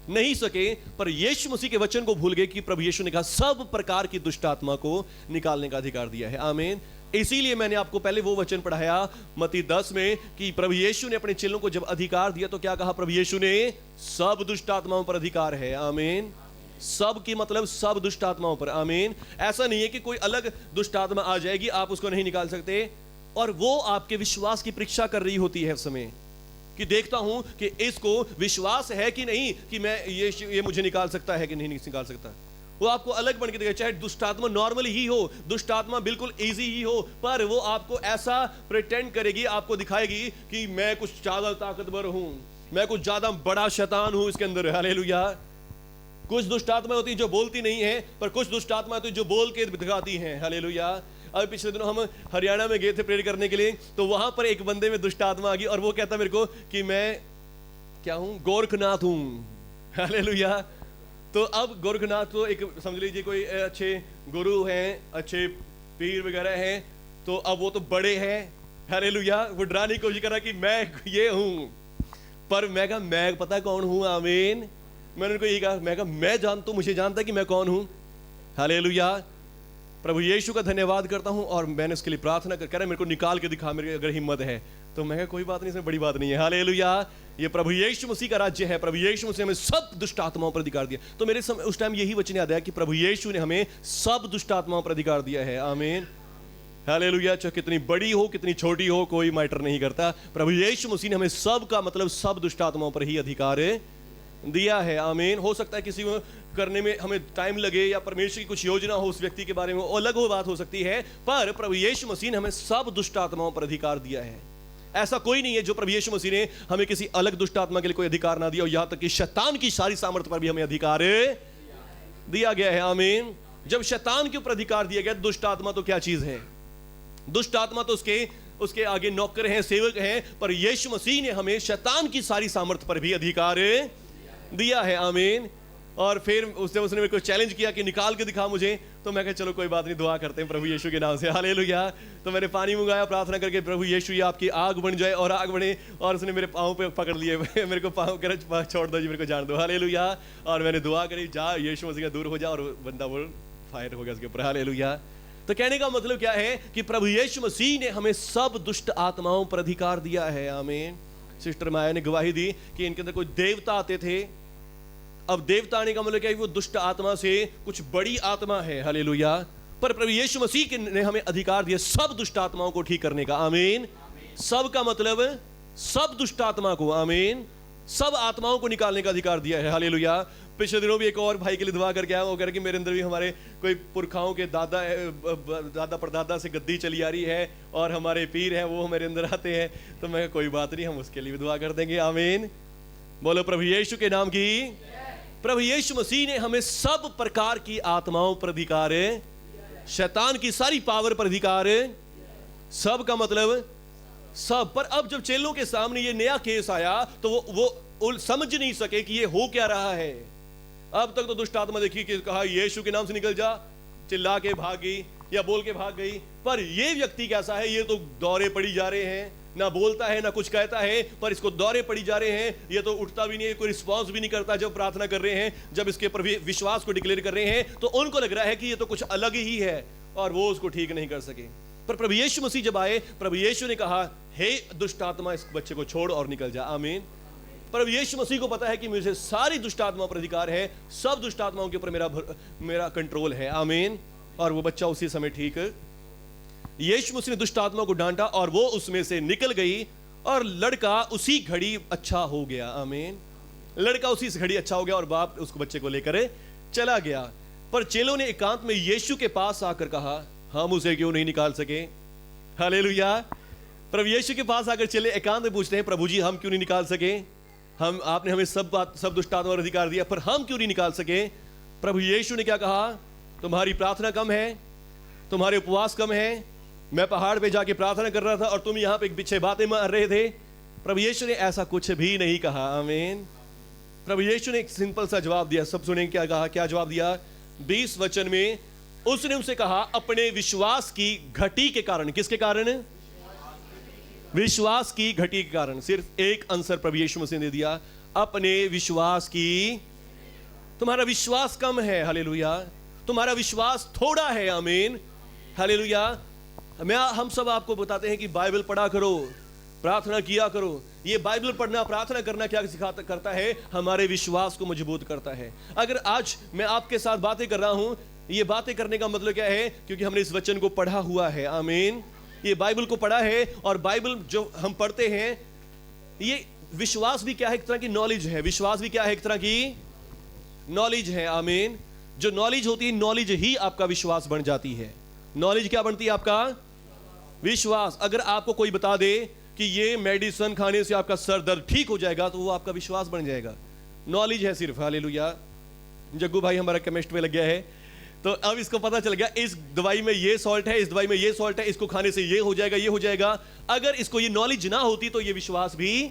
नहीं सके। पर यीशु मसीह के वचन को भूल गए कि प्रभु यीशु ने कहा सब प्रकार की दुष्ट आत्मा को निकालने का अधिकार दिया है। आमीन। इसीलिए मैंने आपको पहले वो वचन पढ़ाया मत्ती 10 में कि प्रभु यीशु ने अपने चेलों को जब अधिकार दिया तो क्या कहा? प्रभु यीशु ने सब दुष्ट आत्माओं पर अधिकार है। आमीन। सब की मतलब सब दुष्ट आत्माओं पर। आमीन। ऐसा नहीं है कि कोई अलग दुष्ट आत्मा आ जाएगी, आप उसको नहीं निकाल सकते, और वो आपके विश्वास की परीक्षा कर रही होती है उस समय। कि देखता हूं कि इसको विश्वास है कि नहीं कि मैं ये मुझे निकाल सकता है कि नहीं निकाल सकता। वो आपको अलग बन के देगा, चाहे दुष्ट आत्मा नॉर्मल ही हो, दुष्ट आत्मा बिल्कुल इजी ही हो, पर वो आपको ऐसा प्रिटेंड करेगी, आपको दिखाएगी कि मैं कुछ ज्यादा ताकतवर हूं, मैं कुछ ज्यादा बड़ा शैतान हूं इसके अंदर। हालेलुया। कुछ दुष्ट आत्मा होती है जो बोलती नहीं है, पर कुछ दुष्ट आत्मा होती है जो बोल के दिखाती हैं। हालेलुया। अब पिछले दिनों हम हरियाणा में गए थे प्रेयर करने के लिए, तो वहां पर एक बंदे में दुष्ट आत्मा आ गई और वो कहता मेरे को कि मैं क्या हूं, गोरखनाथ हूं। हालेलुया। तो अब गोरखनाथ तो एक समझ लीजिए कोई अच्छे गुरु हैं, अच्छे पीर वगैरह हैं, तो अब वो तो बड़े हैं। हालेलुया। वो डराने की कोशिश कर रहा कि मैं ये हूं, पर मैं कहा मैं पता कौन हूं। आमीन। मैंने उनको यही कहा, मैं कहा मैं जानता हूं, मुझे जानता कि मैं कौन हूं। हालेलुया। प्रभु यीशु का धन्यवाद करता हूं और मैंने उसके लिए प्रार्थना कर रहा मेरे को निकाल के दिखा, मेरे अगर हिम्मत है तो। मैं कहा कोई बात नहीं, इसमें बड़ी बात नहीं है। हालेलुया। ये प्रभु यीशु मसीह का राज्य है। प्रभु यीशु मसीह हमें सब दुष्ट आत्माओं पर अधिकार दिया। तो मेरे उस टाइम यही वचन याद आया कि प्रभु यीशु ने हमें सब दुष्ट आत्माओं पर अधिकार दिया है। आमीन। हालेलुया। चाहे कितनी बड़ी हो कितनी छोटी हो, कोई मैटर नहीं करता। प्रभु यीशु मसीह ने हमें सब का मतलब सब दुष्ट आत्माओं पर ही अधिकार दिया है। आमीन। हो सकता है किसी को करने में हमें टाइम लगे या परमेश्वर की कुछ योजना हो उस व्यक्ति के बारे में, वो अलग हो बात हो सकती है, पर प्रभु यीशु मसीह ने हमें सब दुष्ट आत्माओं पर अधिकार दिया है। ऐसा कोई नहीं है जो प्रभु यीशु मसीह ने हमें किसी अलग दुष्ट आत्मा के लिए कोई अधिकार ना दिया, और यहां तक कि शैतान की सारी सामर्थ्य पर भी हमें अधिकार दिया गया है। आमीन। जब शैतान के ऊपर अधिकार दिया गया, दुष्ट आत्मा तो क्या चीज है? दुष्ट आत्मा तो उसके आगे नौकर हैं, सेवक हैं, पर यीशु मसीह ने हमें शैतान की सारी सामर्थ्य पर भी अधिकार दिया है। आमीन। और फिर उसने मेरे को चैलेंज किया कि निकाल के दिखा मुझे, तो मैं कहा चलो कोई बात नहीं, दुआ करते हैं प्रभु यीशु के नाम से। हालेलुया। तो मैंने पानी मंगाया, प्रार्थना करके प्रभु यीशु ये आपकी आग बन जाए, और आग बने, और उसने मेरे पाँव पे पकड़ लिए। मेरे को पाँव कर छोड़ दो जी, मेरे को जान दो। हालेलुया। और मैंने दुआ करी, जा यीशु मसीह का दूर हो जा, और बंदा वो फायर हो गया उसके ऊपर। हालेलुया। तो कहने का मतलब क्या है कि प्रभु यीशु मसीह ने हमें सब दुष्ट आत्माओं पर अधिकार दिया है। आमीन। सिस्टर माया ने गवाही दी कि इनके अंदर कोई देवता आते थे। अब देवता आने का मतलब क्या है? वो दुष्ट आत्मा से कुछ बड़ी आत्मा है। हालेलुया। पर प्रभु यीशु मसीह ने हमें अधिकार दिया सब दुष्ट आत्माओं को ठीक करने का। आमीन। सब का मतलब सब दुष्ट आत्मा को, आमीन, सब आत्माओं को निकालने का अधिकार दिया है। हालेलुया। पिछले दिनों भी एक और भाई के लिए दुआ करके आया, वो कह रहे कि मेरे अंदर भी हमारे कोई पुरखाओं के दादा परदादा से गद्दी चली आ रही है, और हमारे पीर हैं वो मेरे अंदर आते हैं। तो मैं कोई बात नहीं, हम उसके लिए भी दुआ कर देंगे। आमीन। बोलो प्रभु यीशु के नाम की। प्रभु यीशु मसीह ने हमें सब प्रकार की आत्माओं पर अधिकार, शैतान की सारी पावर पर अधिकार, सब का मतलब सब। पर अब जब चेलों के सामने ये नया केस आया तो वो समझ नहीं सके कि ये हो क्या रहा है। अब तक तो दुष्ट आत्मा देखी कि कहा यीशु के नाम से निकल जा, चिल्ला के भाग गई या बोल के भाग गई, पर ये व्यक्ति कैसा है? ये तो दौरे पड़ी जा रहे हैं, ना बोलता है ना कुछ कहता है, पर इसको दौरे पड़ी जा रहे हैं। ये तो उठता भी नहीं है, कोई रिस्पांस भी नहीं करता जब प्रार्थना कर रहे हैं, जब इसके प्रभु विश्वास को डिक्लेयर कर रहे हैं, तो उनको लग रहा है कि ये तो कुछ अलग ही है, और वो उसको ठीक नहीं कर सके। पर प्रभु यीशु मसीह जब आए, प्रभु यीशु ने कहा हे दुष्ट आत्मा, इस बच्चे को छोड़ और निकल जा। आमीन। प्रभु यीशु मसीह को पता है कि मुझे सारी दुष्ट आत्माओं पर अधिकार है, सब दुष्ट आत्माओं के ऊपर मेरा कंट्रोल है। आमीन। और वो बच्चा उसी समय ठीक, यीशु मसीह ने दुष्ट आत्मा को डांटा और वो उसमें से निकल गई, और लड़का उसी घड़ी अच्छा हो गया। आमीन। लड़का उसी घड़ी अच्छा हो गया, और बाप उसको बच्चे को लेकर चला गया। पर चेलों ने एकांत में यीशु के पास आकर कहा हम उसे क्यों नहीं निकाल सके? हालेलुया। प्रभु यीशु के पास आकर चेले एकांत में पूछते हैं, प्रभु जी हम क्यों नहीं निकाल सके? आपने हमें सब दुष्ट आत्मा पर अधिकार दिया, पर हम क्यों नहीं निकाल सके? प्रभु यीशु ने क्या कहा? तुम्हारी प्रार्थना कम है, तुम्हारे उपवास कम है। मैं पहाड़ पे जाके प्रार्थना कर रहा था और तुम यहाँ पे पीछे बातें मार रहे थे। प्रभु यीशु ने ऐसा कुछ भी नहीं कहा। आमीन। प्रभु यीशु ने एक सिंपल सा जवाब दिया। सब सुनेंगे क्या कहा, क्या जवाब दिया? 20 वचन में उसने उनसे कहा अपने विश्वास की घटी के कारण। किसके कारण? विश्वास की घटी के कारण। सिर्फ एक आंसर प्रभु यीशु मसीह ने दिया, अपने विश्वास की। तुम्हारा विश्वास कम है। हालेलुया। तुम्हारा विश्वास थोड़ा है। आमीन। हालेलुया। हम सब आपको बताते हैं कि बाइबल पढ़ा करो, प्रार्थना किया करो। ये बाइबल पढ़ना, प्रार्थना करना क्या करता है? हमारे विश्वास को मजबूत करता है। अगर आज मैं आपके साथ बातें कर रहा हूं, ये बातें करने का मतलब क्या है? क्योंकि हमने इस वचन को पढ़ा हुआ है। आमीन। ये बाइबल को पढ़ा है, और बाइबल जो हम पढ़ते हैं, ये विश्वास भी क्या है? एक तरह की नॉलेज है। विश्वास भी क्या है? एक तरह की नॉलेज है। आमीन। जो नॉलेज होती है, नॉलेज ही आपका विश्वास बन जाती है। नॉलेज क्या बनती है? आपका विश्वास। अगर आपको कोई बता दे कि ये मेडिसिन खाने से आपका सर दर्द ठीक हो जाएगा, तो वो आपका विश्वास बन जाएगा। नॉलेज है सिर्फ। हालेलुया। जग्गू भाई हमारा केमिस्ट में लग गया है, तो अब इसको पता चल गया इस दवाई में ये सॉल्ट है, इस दवाई में ये सॉल्ट है, इसको खाने से ये हो जाएगा, ये हो जाएगा। अगर इसको ये नॉलेज ना होती तो ये विश्वास भी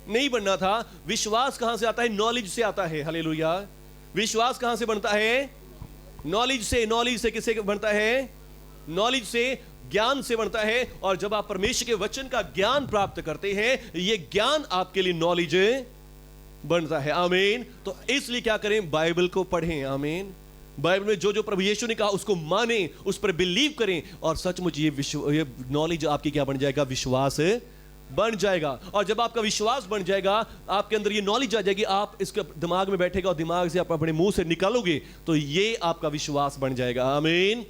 नहीं बनना था। विश्वास कहां से आता है? नॉलेज से आता है। हालेलुया। विश्वास कहां से बनता है? नॉलेज से। नॉलेज से किससे बनता है? नॉलेज से, ज्ञान से बनता है। और जब आप परमेश्वर के वचन का ज्ञान प्राप्त करते हैं, ये ज्ञान आपके लिए नॉलेज बनता है। आमीन। तो इसलिए क्या करें? बाइबल को पढ़ें। आमीन। बाइबल में जो जो प्रभु यीशु ने कहा उसको माने, उस पर बिलीव करें, और सचमुच ये नॉलेज आपकी क्या बन जाएगा? विश्वास बन जाएगा। और जब आपका विश्वास बन जाएगा, आपके अंदर ये नॉलेज आ जाएगी, आप इसके दिमाग में बैठेगा और दिमाग से आप अपने मुंह से निकालोगे, तो ये आपका विश्वास बन जाएगा। आमीन।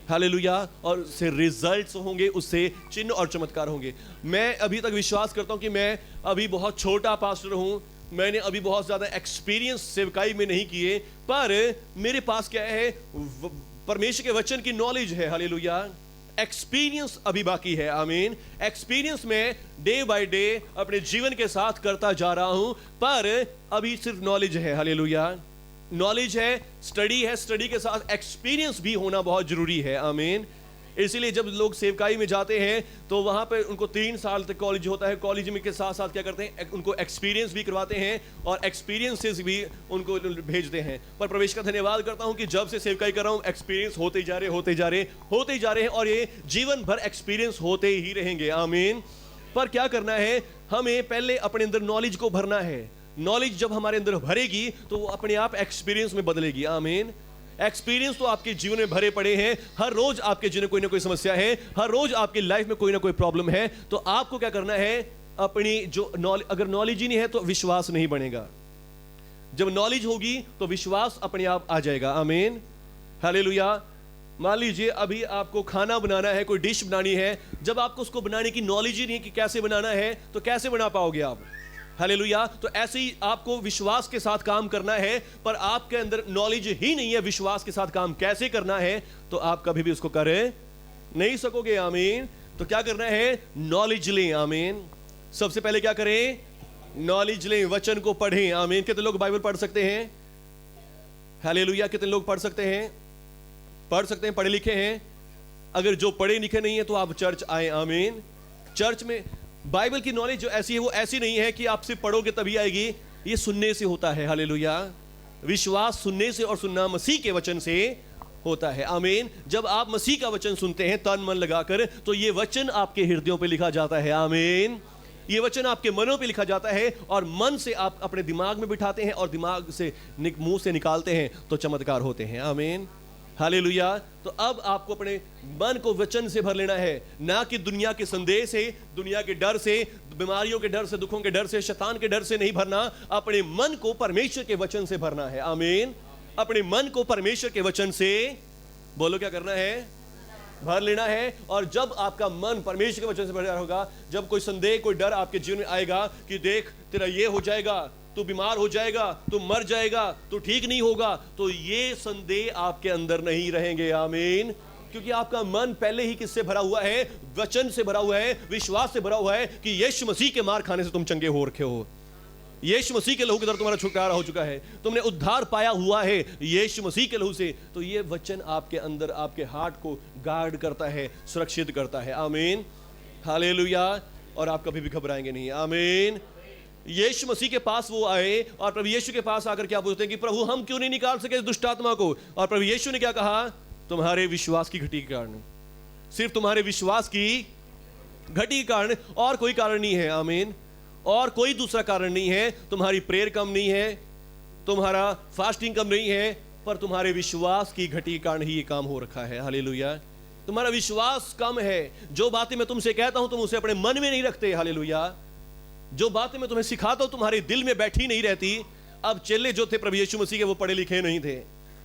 हालेलुया। और उससे रिजल्ट्स होंगे, उससे चिन्ह और चमत्कार होंगे। मैं अभी तक विश्वास करता हूं कि मैं अभी बहुत छोटा पास्टर हूं, मैंने अभी बहुत ज्यादा एक्सपीरियंस सेवकाई में नहीं किए, पर मेरे पास क्या है? परमेश्वर के वचन की नॉलेज है। हालेलुया। एक्सपीरियंस अभी बाकी है। आमीन। एक्सपीरियंस में डे बाय डे अपने जीवन के साथ करता जा रहा हूं, पर अभी सिर्फ नॉलेज है। हालेलुया। नॉलेज है, स्टडी है, स्टडी के साथ एक्सपीरियंस भी होना बहुत जरूरी है। आमीन। इसीलिए जब लोग सेवकाई में जाते हैं तो वहां पर उनको 3 साल तक कॉलेज होता है। कॉलेज में के साथ साथ क्या करते हैं? उनको एक्सपीरियंस भी करवाते हैं और एक्सपीरियंसेस भी उनको भेजते हैं। पर प्रवेश का धन्यवाद करता हूं कि जब से सेवकाई कर रहा हूं, एक्सपीरियंस होते जा रहे हैं, और ये जीवन भर एक्सपीरियंस होते ही रहेंगे। आमीन। पर क्या करना है? हमें पहले अपने अंदर नॉलेज को भरना है। नॉलेज जब हमारे अंदर भरेगी तो वो अपने आप एक्सपीरियंस में बदलेगी। आमीन। एक्सपीरियंस तो आपके जीवन में भरे पड़े हैं। हर रोज आपके जीवन में कोई ना कोई समस्या है, हर रोज आपकी लाइफ में कोई ना कोई प्रॉब्लम है। तो आपको क्या करना है? अपनी जो नॉलेज, अगर नॉलेज ही नहीं है तो विश्वास नहीं बनेगा। जब नॉलेज होगी तो विश्वास अपने आप आ जाएगा। आमीन। हालेलुया। मान लीजिए अभी आपको खाना बनाना है, कोई डिश बनानी है, जब आपको उसको बनाने की नॉलेज ही नहीं कि कैसे बनाना है, तो कैसे बना पाओगे आप? हालेलुया। तो ऐसे ही आपको विश्वास के साथ काम करना है, पर आपके अंदर नॉलेज ही नहीं है विश्वास के साथ काम कैसे करना है, तो आप कभी भी उसको कर नहीं सकोगे। आमीन। तो क्या करना है? नॉलेज लें। आमीन। सबसे पहले क्या करें? नॉलेज लें, वचन को पढ़ें। आमीन। कितने लोग बाइबल पढ़ सकते हैं? हालेलुया। कितने लोग पढ़ सकते हैं? पढ़ सकते हैं, पढ़े लिखे हैं। अगर जो पढ़े लिखे नहीं है तो आप चर्च आए। आमीन। चर्च में बाइबल की नॉलेज जो ऐसी है वो ऐसी नहीं है कि आप सिर्फ पढ़ोगे तभी आएगी, ये सुनने से होता है। हालेलुया। विश्वास सुनने से और सुनना मसीह के वचन से होता है। आमीन। जब आप मसीह का वचन सुनते हैं तन मन लगाकर, तो ये वचन आपके हृदयों पे लिखा जाता है। आमीन। ये वचन आपके मनों पे लिखा जाता है, और मन से आप अपने दिमाग में बिठाते हैं और दिमाग से मुंह से निकालते हैं, तो चमत्कार होते हैं। आमीन। हालेलुया। तो अब आपको अपने मन को वचन से भर लेना है, ना कि दुनिया के संदेश से, दुनिया के डर से, बीमारियों के डर से, दुखों के डर से, शैतान के डर से नहीं भरना। अपने मन को परमेश्वर के वचन से भरना है। आमीन। अपने मन को परमेश्वर के वचन से, बोलो क्या करना है? भर लेना है। और जब आपका मन परमेश्वर के वचन से भरा होगा, जब कोई संदेह, कोई डर आपके जीवन में आएगा कि देख तेरा ये हो जाएगा, तू बीमार हो जाएगा, तू मर जाएगा, तू ठीक नहीं होगा, तो ये संदेह आपके अंदर नहीं रहेंगे। आमीन। क्योंकि आपका मन पहले ही किससे भरा हुआ है? वचन से भरा हुआ है, विश्वास से भरा हुआ है कि यीशु मसीह के मार खाने से तुम चंगे हो रखे हो। यीशु मसीह के लहू के द्वारा तुम्हारा छुटकारा हो चुका है, तुमने उद्धार पाया हुआ है यीशु मसीह के लहू से। तो ये वचन आपके अंदर, आपके हार्ट को गार्ड करता है, सुरक्षित करता है। आमीन। हालेलुया। और आप कभी भी घबराएंगे नहीं। आमीन। यीशु मसीह के पास वो आए और प्रभु यीशु के पास आकर क्या पूछते हैं कि प्रभु हम क्यों नहीं निकाल सके दुष्ट आत्मा को? और प्रभु यीशु ने क्या कहा? तुम्हारे विश्वास की घटी के कारण, सिर्फ तुम्हारे विश्वास की घटी के कारण, और कोई कारण नहीं है। आमीन। और कोई दूसरा कारण नहीं है। तुम्हारी प्रेयर कम नहीं है, तुम्हारा फास्टिंग कम नहीं है, पर तुम्हारे विश्वास की घटी के कारण ही ये काम हो रखा है। हालेलुया। तुम्हारा विश्वास कम है। जो बातें मैं तुमसे कहता हूं तुम उसे अपने मन में नहीं रखते। हालेलुया। जो बातें मैं तुम्हें सिखाता हूं तुम्हारे दिल में बैठी नहीं रहती। अब चेले जो थे प्रभु यीशु मसीह के, वो पढ़े लिखे नहीं थे।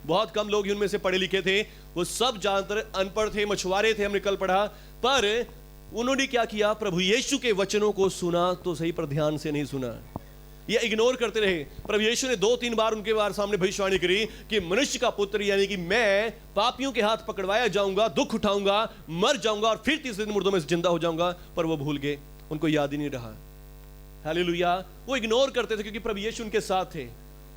बहुत कम लोग उनमें से पढ़े लिखे थे, वो सब जानतर अनपढ़ थे, मछुआरे थे, हमने कल पढ़ा। पर उन्होंने क्या किया, प्रभु यीशु के वचनों को सुना तो सही, पर ध्यान से नहीं सुना, ये इग्नोर करते रहे। प्रभु यीशु ने 2-3 बार उनके सामने भविष्यवाणी करी कि मनुष्य का पुत्र यानी कि मैं पापियों के हाथ पकड़वाया जाऊंगा, दुख उठाऊंगा, मर जाऊंगा और फिर तीसरे दिन मुर्दों में से जिंदा हो जाऊंगा। पर वो भूल गए, उनको याद ही नहीं रहा। हालेलुया। वो इग्नोर करते थे क्योंकि प्रभु यीशु उनके साथ थे।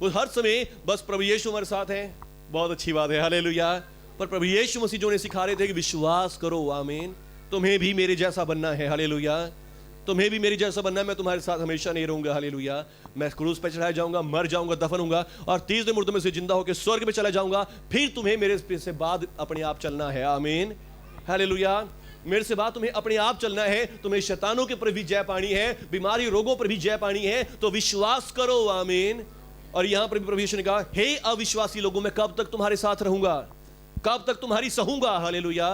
वो हर समय बस प्रभु यीशु हमारे साथ है, बहुत अच्छी बात है, हालेलुया। पर प्रभु यीशु मसीह जो उन्हें सिखा रहे थे कि विश्वास करो, आमीन, तुम्हें भी मेरे जैसा बनना है, हालेलुया, तुम्हें भी मेरे जैसा बनना है, मैं तुम्हारे साथ हमेशा नहीं रहूंगा, हालेलुया। मैं क्रूस पे चढ़ाया जाऊंगा, मर जाऊंगा, दफन होऊंगा और तीसरे मुर्दों में से जिंदा होकर स्वर्ग में चला जाऊंगा, फिर तुम्हें मेरे से बाद अपने आप चलना है, आमीन, हालेलुया। मेरे से बाद तुम्हें अपने आप चलना है, तुम्हें शैतानों के ऊपर भी जय पानी है, बीमारी रोगों पर भी जय पानी है, तो विश्वास करो, आमीन। और यहां पर भी प्रभु यीशु ने कहा, हे अविश्वासी लोगों, मैं कब तक तुम्हारे साथ रहूंगा, कब तक तुम्हारी सहूंगा, हालेलुया।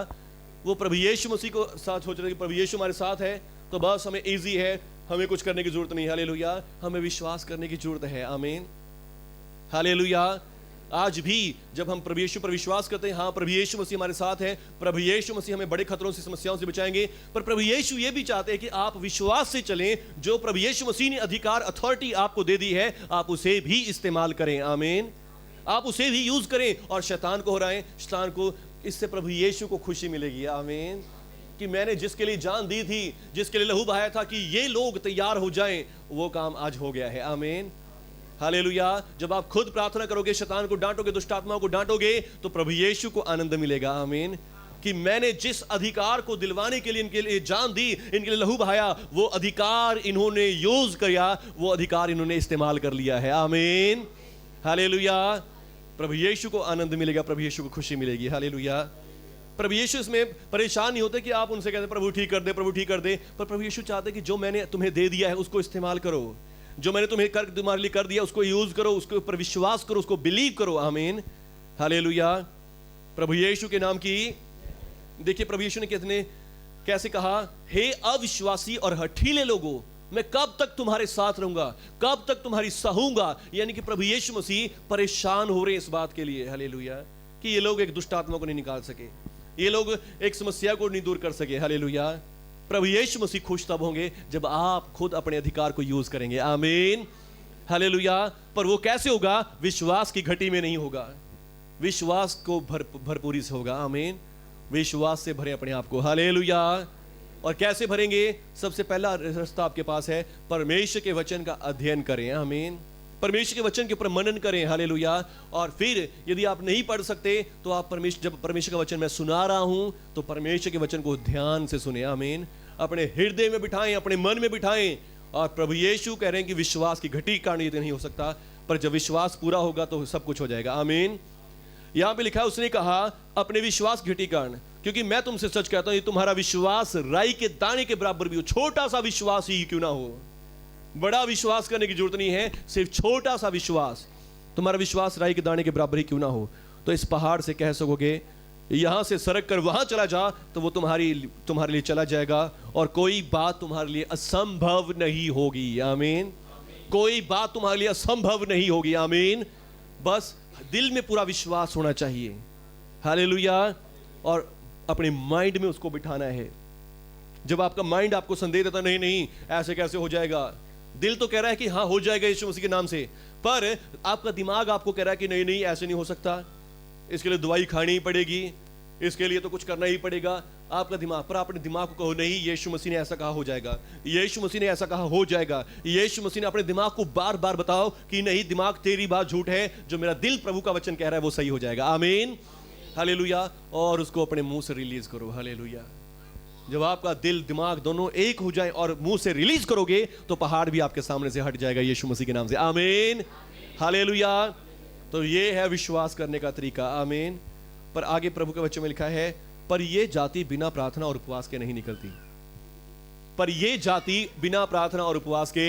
वो प्रभु यीशु मसीह को साथ सोच रहे कि प्रभु यीशु हमारे साथ है तो बस हमें इजी है, हमें कुछ करने की जरूरत नहीं, हालेलुया। हमें विश्वास करने की जरूरत है, आमीन, हालेलुया। आज भी जब हम प्रभु यीशु पर विश्वास करते हैं, हाँ प्रभु यीशु मसीह हमारे साथ है, प्रभु यीशु मसीह हमें बड़े खतरों से, समस्याओं से बचाएंगे, पर प्रभु यीशु ये भी चाहते हैं कि आप विश्वास से चलें। जो प्रभु यीशु मसीह ने अधिकार, अथॉरिटी आपको दे दी है, आप उसे भी इस्तेमाल करें, आमीन, आप उसे भी यूज करें और शैतान को हराएं, शैतान को। इससे प्रभु यीशु को खुशी मिलेगी, आमीन, कि मैंने जिसके लिए जान दी थी, जिसके लिए लहू बहाया था कि ये लोग तैयार हो जाएं, वो काम आज हो गया है, आमीन, हालेलुया। जब आप खुद प्रार्थना करोगे, शैतान को डांटोगे, दुष्ट आत्माओं को डांटोगे, तो प्रभु यीशु को आनंद मिलेगा, आमीन, कि मैंने जिस अधिकार को दिलवाने के लिए इनके लिए जान दी, इनके लिए लहू बहाया, वो अधिकार इन्होंने यूज किया, वो अधिकार इन्होंने इस्तेमाल कर लिया है, आमीन, हालेलुया। प्रभु यीशु को आनंद मिलेगा, प्रभु यीशु को खुशी मिलेगी, हालेलुया। प्रभु यीशु इसमें परेशान नहीं होते कि आप उनसे कहते प्रभु ठीक कर दे, प्रभु ठीक कर दे, पर प्रभु यीशु चाहते कि जो मैंने तुम्हें दे दिया है उसको इस्तेमाल करो, जो मैंने तुम्हारे लिए कर दिया उसको यूज करो, उसके ऊपर विश्वास करो, उसको बिलीव करो, आमीन, हालेलुया। प्रभु यीशु के नाम की। देखिए प्रभु यीशु ने कैसे कहा, हे अविश्वासी और हठीले लोगों, मैं कब तक तुम्हारे साथ रहूंगा, कब तक तुम्हारी सहूंगा। यानी कि प्रभु यीशु मसीह परेशान हो रहे हैं इस बात के लिए, हालेलुया, कि ये लोग एक दुष्ट आत्मा को नहीं निकाल सके, ये लोग एक समस्या को नहीं दूर कर सके, हालेलुया। प्रभु यीशु मसीह खुश तब होंगे जब आप खुद अपने अधिकार को यूज करेंगे, आमीन, हालेलुया। पर वो कैसे होगा, विश्वास की घटी में नहीं होगा, विश्वास को भरपूरी से होगा, आमीन, विश्वास से भरे अपने आप को, हालेलुया। और कैसे भरेंगे, सबसे पहला रास्ता आपके पास है, परमेश्वर के वचन का अध्ययन करें, आमीन, परमेश्वर के वचन के ऊपर मनन करें, हालेलुया। और फिर यदि आप नहीं पढ़ सकते तो आप जब परमेश्वर का वचन मैं सुना रहा हूं तो परमेश्वर के वचन को ध्यान से सुने, आमीन, अपने हृदय में बिठाएं, अपने मन में बिठाएं। और प्रभु यीशु कह रहे हैं कि विश्वास की घटी कारण ये नहीं हो सकता, पर जब विश्वास पूरा होगा तो सब कुछ हो जाएगा, आमीन। यहां पे लिखा है, उसने कहा अपने विश्वास घटी कारण, क्योंकि मैं तुमसे सच कहता हूं तुम्हारा विश्वास राई के दाने के बराबर भी हो, छोटा सा विश्वास ही क्यों ना हो, बड़ा विश्वास करने की जरूरत नहीं है, सिर्फ छोटा सा विश्वास, तुम्हारा विश्वास राई के दाने के बराबर ही क्यों ना हो, तो इस पहाड़ से कह सकोगे यहां से सरक कर वहां चला जा, तो वो तुम्हारे लिए चला जाएगा और कोई बात तुम्हारे लिए असंभव नहीं होगी, आमीन, कोई बात तुम्हारे लिए असंभव नहीं होगी, आमीन। बस दिल में पूरा विश्वास होना चाहिए, हालेलुया, और अपने माइंड में उसको बिठाना है। जब आपका माइंड आपको संदेह देता नहीं नहीं ऐसे कैसे हो जाएगा, दिल तो कह रहा है कि हाँ हो जाएगा यीशु मसीह के नाम से, पर आपका दिमाग आपको कह रहा है कि नहीं नहीं ऐसे नहीं हो सकता, इसके लिए दवाई खानी ही पड़ेगी, इसके लिए तो कुछ करना ही पड़ेगा, आपका दिमाग। पर अपने दिमाग को कहो नहीं, यीशु मसीह ने ऐसा कहा हो जाएगा, यीशु मसीह ने ऐसा कहा हो जाएगा, यीशु मसीह ने अपने दिमाग को बार बार बताओ कि नहीं दिमाग तेरी बात झूठ है, जो मेरा दिल प्रभु का वचन कह रहा है वो सही हो जाएगा, आमीन, हालेलुया। और उसको अपने मुंह से रिलीज करो, हालेलुया। जब आपका दिल दिमाग दोनों एक हो जाए और मुंह से रिलीज करोगे तो पहाड़ भी आपके सामने से हट जाएगा यीशु मसीह के नाम से, आमीन, हालेलुया। तो ये है विश्वास करने का तरीका, आमीन। पर आगे प्रभु के वचन में लिखा है, पर ये जाति बिना प्रार्थना और उपवास के नहीं निकलती, पर ये जाति बिना प्रार्थना और उपवास के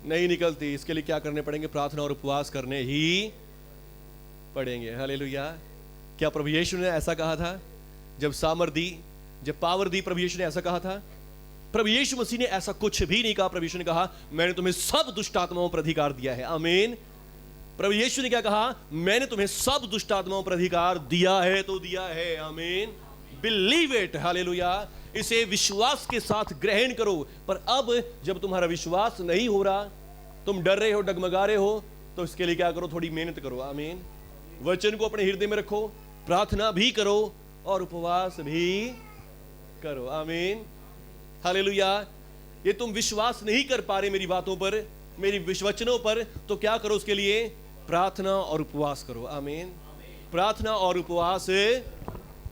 नहीं निकलती। इसके लिए क्या करने पड़ेंगे, प्रार्थना और उपवास करने ही पड़ेंगे, हालेलुया। क्या प्रभु यीशु ने ऐसा कहा था, जब सामर्थ दी, जब पावर दी, प्रभु यीशु ने ऐसा कहा था? प्रभु यीशु मसीह ने ऐसा कुछ भी नहीं कहा। प्रभु यीशु ने कहा मैंने तुम्हें सब दुष्ट आत्माओं पर अधिकार दिया है, आमीन। प्रभु यीशु ने क्या कहा, मैंने तुम्हें सब दुष्ट आत्माओं पर अधिकार दिया है तो दिया है, आमीन। Believe it, hallelujah. इसे विश्वास के साथ ग्रहण करो। पर अब जब तुम्हारा विश्वास नहीं हो रहा, तुम डर रहे हो, डगमगा रहे हो, तो इसके लिए क्या करो? थोड़ी मेहनत करो। आमीन। वचन को अपने हृदय में रखो, प्रार्थना भी करो और उपवास भी करो। आमीन, हालेलुया। ये तुम विश्वास नहीं कर पा रहे मेरी बातों पर, मेरी वचनों पर, तो क्या करो? उसके लिए प्रार्थना और उपवास करो। आमीन, प्रार्थना और उपवास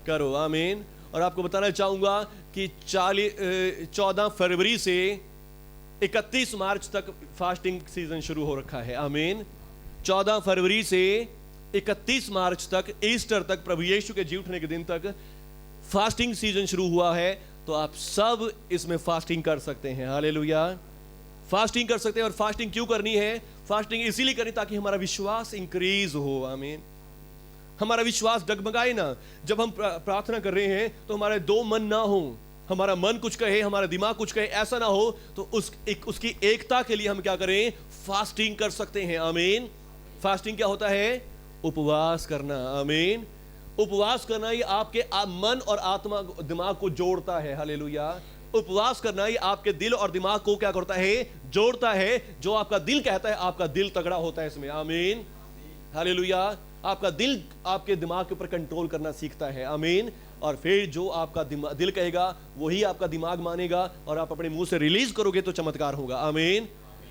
करो। आमीन। और आपको बताना चाहूंगा कि 14 फरवरी से 31 मार्च तक फास्टिंग सीजन शुरू हो रखा है। आमीन। 14 फरवरी से 31 मार्च तक, ईस्टर तक, प्रभु यीशु के जी उठने के दिन तक फास्टिंग सीजन शुरू हुआ है। तो आप सब इसमें फास्टिंग कर सकते हैं। हालेलुया, फास्टिंग कर सकते हैं। और फास्टिंग क्यों करनी है? फास्टिंग इसीलिए करनी ताकि हमारा विश्वास इंक्रीज हो। आमीन, हमारा विश्वास डगमगाए ना। जब हम प्रार्थना कर रहे हैं तो हमारे दो मन ना हो, हमारा मन कुछ कहे, हमारा दिमाग कुछ कहे, ऐसा ना हो। तो उसकी एकता के लिए हम क्या करें? फास्टिंग कर सकते हैं। आमीन। फास्टिंग क्या होता है? उपवास करना। आमीन। उपवास करना ये आपके मन और आत्मा दिमाग को जोड़ता है। हालेलुया। उपवास करना ये आपके दिल और दिमाग को क्या करता है? जोड़ता है। जो आपका दिल कहता है, आपका दिल तगड़ा होता है इसमें। आमीन, हालेलुया। आपका दिल आपके दिमाग के ऊपर कंट्रोल करना सीखता है। आमीन। और फिर जो आपका दिल कहेगा वही आपका दिमाग मानेगा, और आप अपने मुंह से रिलीज करोगे तो चमत्कार होगा। आमीन,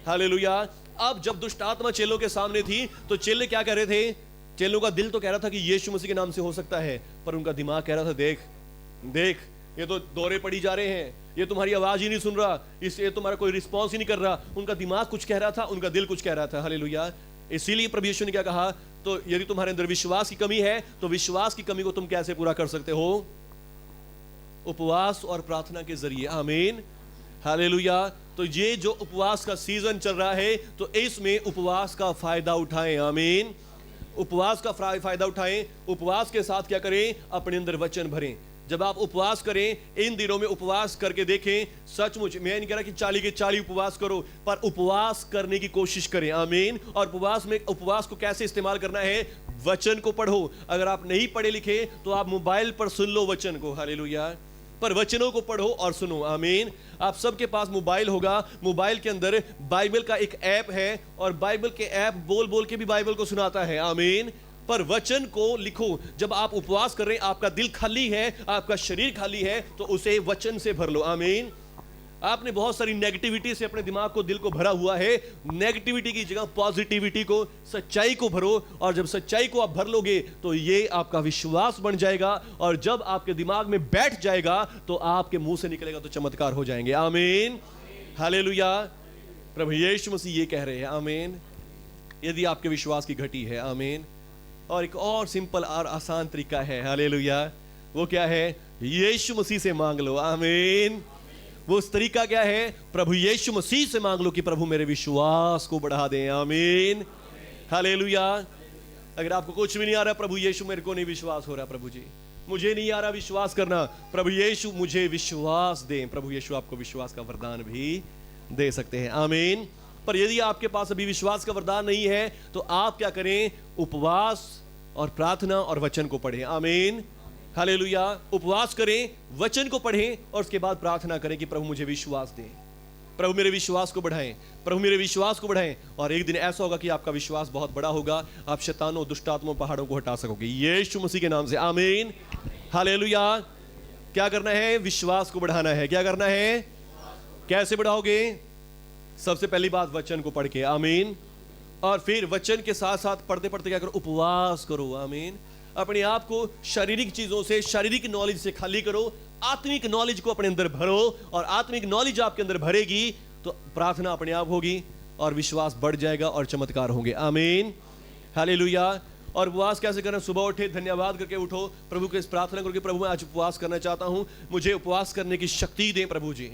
हालेलुया। अब जब दुष्ट आत्मा चेलों के सामने थी तो चेले क्या कह रहे थे? चेलों का दिल तो कह रहा था कि यीशु मसीह के नाम से हो सकता है, पर उनका दिमाग कह रहा था देख देख, ये तो दौरे पड़ी जा रहे हैं, ये तुम्हारी आवाज ही नहीं सुन रहा, इससे तुम्हारा कोई रिस्पॉन्स ही नहीं कर रहा। उनका दिमाग कुछ कह रहा था, उनका दिल कुछ कह रहा था। हालेलुया। इसीलिए प्रभु यीशु ने क्या कहा? तो यदि तुम्हारे अंदर विश्वास की कमी है तो विश्वास की कमी को तुम कैसे पूरा कर सकते हो? उपवास और प्रार्थना के जरिए। आमीन, हालेलुया। तो ये जो उपवास का सीजन चल रहा है, तो इसमें उपवास का फायदा उठाएं। आमीन, उपवास का फायदा उठाएं। उपवास के साथ क्या करें? अपने अंदर वचन भरें। जब आप उपवास करें, इन दिनों में उपवास करके देखें, सचमुच मैं नहीं कह रहा कि 40 के 40 उपवास करो, पर उपवास करने की कोशिश करें। आमीन। और उपवास को कैसे इस्तेमाल करना है? वचन को पढ़ो। अगर आप नहीं पढ़े लिखे तो आप मोबाइल पर सुन लो वचन को। हालेलुया। पर वचनों को पढ़ो और सुनो। आमीन। आप सबके पास मोबाइल होगा, मोबाइल के अंदर बाइबल का एक ऐप है, और बाइबल के ऐप बोल बोल के भी बाइबल को सुनाता है। आमीन। पर वचन को लिखो। जब आप उपवास कर रहे हैं, आपका दिल खाली है, आपका शरीर खाली है, तो उसे वचन से भर लो। आमीन। आपने बहुत सारी नेगेटिविटी से अपने दिमाग को, दिल को भरा हुआ है। नेगेटिविटी की जगह पॉजिटिविटी को, सच्चाई को भरो। और जब सच्चाई को आप भर लोगे तो ये आपका विश्वास बन जाएगा, और जब आपके दिमाग में बैठ जाएगा तो आपके मुंह से निकलेगा तो चमत्कार हो जाएंगे। आमीन, हालेलुया। प्रभु यीशु मसीह ये कह रहे हैं। आमीन। यदि आपके विश्वास की घटी है। आमीन। और एक और सिंपल और आसान तरीका है। हालेलुया। वो क्या है? यीशु मसीह से मांग लो। आमीन। वो उस तरीका क्या है? प्रभु यीशु मसीह से मांग लो कि प्रभु मेरे विश्वास को बढ़ा दें। आमीन, हालेलुया। अगर आपको कुछ भी नहीं आ रहा, प्रभु यीशु मेरे को नहीं विश्वास हो रहा, प्रभु जी मुझे नहीं आ रहा विश्वास करना, प्रभु यीशु मुझे विश्वास दें। प्रभु यीशु आपको विश्वास का वरदान भी दे सकते हैं। आमीन। पर यदि आपके पास अभी विश्वास का वरदान नहीं है तो आप क्या करें? उपवास और प्रार्थना और वचन को पढ़ें। आमीन, हालेलुया। उपवास करें, वचन को पढ़ें, और उसके बाद प्रार्थना करें कि प्रभु मुझे विश्वास दें, प्रभु मेरे विश्वास को बढ़ाएं, प्रभु मेरे विश्वास को बढ़ाएं। और एक दिन ऐसा होगा कि आपका विश्वास बहुत बड़ा होगा, आप शैतानों, दुष्टात्माओं, पहाड़ों को हटा सकोगे यीशु मसीह के नाम से। आमीन, हालेलुया। क्या करना है? विश्वास को बढ़ाना है। क्या करना है? कैसे बढ़ाओगे? सबसे पहली बात, वचन को पढ़ के। आमीन। और फिर वचन के साथ साथ पढ़ते पढ़ते क्या करो? उपवास करो। आमीन। अपने आप को शारीरिक चीजों से, शारीरिक नॉलेज से खाली करो, आत्मिक नॉलेज को अपने अंदर भरो, और आत्मिक नॉलेज आपके अंदर भरेगी तो प्रार्थना अपने आप होगी और विश्वास बढ़ जाएगा और चमत्कार होंगे। आमीन, हालेलुया। और उपवास कैसे करना? सुबह उठे, धन्यवाद करके उठो, प्रभु के प्रार्थना करके, प्रभु मैं आज उपवास करना चाहता हूं, मुझे उपवास करने की शक्ति दें प्रभु जी,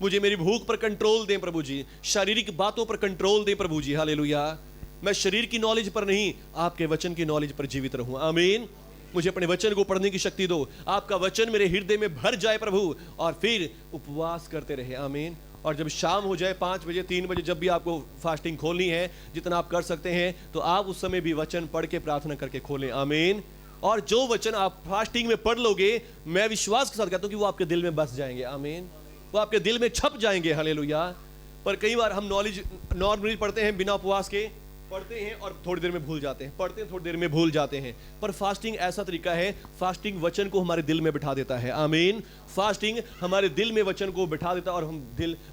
मुझे मेरी भूख पर कंट्रोल दें प्रभु जी, शारीरिक बातों पर कंट्रोल दें प्रभु जी। हालेलुया। मैं शरीर की नॉलेज पर नहीं, आपके वचन की नॉलेज पर जीवित रहूं। आमीन। मुझे अपने वचन को पढ़ने की शक्ति दो, आपका वचन मेरे हृदय में भर जाए प्रभु, और फिर उपवास करते रहे। आमीन। और जब शाम हो जाए 5 बजे, 3 बजे, जब भी आपको फास्टिंग खोलनी है, जितना आप कर सकते हैं, तो आप उस समय भी वचन पढ़ के प्रार्थना करके खोलें। आमीन। और जो वचन आप फास्टिंग में पढ़ लोगे, मैं विश्वास के साथ कहता हूं कि वो आपके दिल में बस जाएंगे। आमीन। वो आपके दिल में छप जाएंगे। हालेलुया। पर कई बार हम नॉलेज नॉर्मली पढ़ते हैं, बिना उपवास के पढ़ते हैं और थोड़ी देर में भूल जाते हैं, पढ़ते हैं थोड़ी देर में भूल जाते हैं। पर फास्टिंग ऐसा तरीका है, फास्टिंग वचन को हमारे दिल में बिठा देता है। आमीन। फास्टिंग हमारे दिल में वचन को बिठा देता है और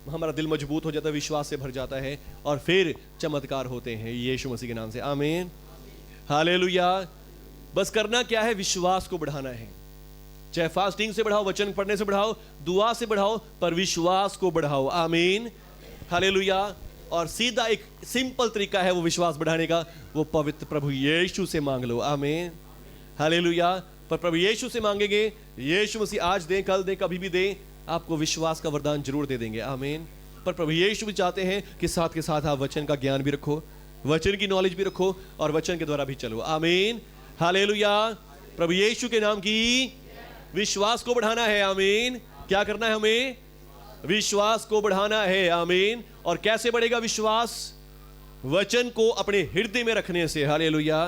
हमारा दिल मजबूत हो जाता है, विश्वास से भर जाता है और फिर चमत्कार होते हैं यीशु मसीह के नाम से। आमीन। हालेलुया। बस करना क्या है? विश्वास को बढ़ाना है। चाहे फास्टिंग से बढ़ाओ, वचन पढ़ने से बढ़ाओ, दुआ से बढ़ाओ, पर विश्वास को बढ़ाओ। आमीन। हालेलुया। और सीधा एक सिंपल तरीका है वो विश्वास बढ़ाने का, वो पवित्र प्रभु यीशु से मांग लो। आमीन। हालेलुया। पर प्रभु यीशु से मांगेंगे, यीशु मसीह आज दे, कल दे, कभी भी दे, आपको विश्वास का वरदान जरूर दे देंगे। आमीन। पर प्रभु यीशु भी चाहते हैं कि साथ के साथ आप वचन का ज्ञान भी रखो, वचन की नॉलेज भी रखो और वचन के द्वारा भी चलो। आमीन। हालेलुया। प्रभु यीशु के नाम की विश्वास को बढ़ाना है। आमीन। क्या करना है? हमें विश्वास को बढ़ाना है। आमीन। और कैसे बढ़ेगा विश्वास? वचन को अपने हृदय में रखने से। हालेलुया।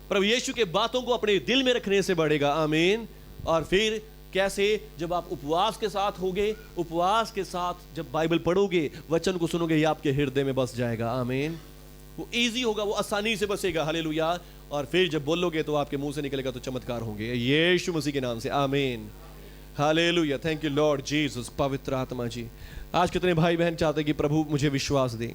प्रभु यीशु के बातों को अपने दिल में रखने से बढ़ेगा। आमीन। और फिर कैसे? जब आप उपवास के साथ होगे, उपवास के साथ जब बाइबल पढ़ोगे, वचन को सुनोगे, ये आपके हृदय में बस जाएगा। आमीन। वो इजी होगा, वो आसानी से बसेगा। हालेलुया। और फिर जब बोलोगे तो आपके मुंह से निकलेगा तो चमत्कार होंगे यीशु मसीह के नाम से। आमीन। Hallelujah. Thank you Lord Jesus. पवित्र आत्मा जी, आज कितने भाई बहन चाहते हैं कि प्रभु मुझे विश्वास दें,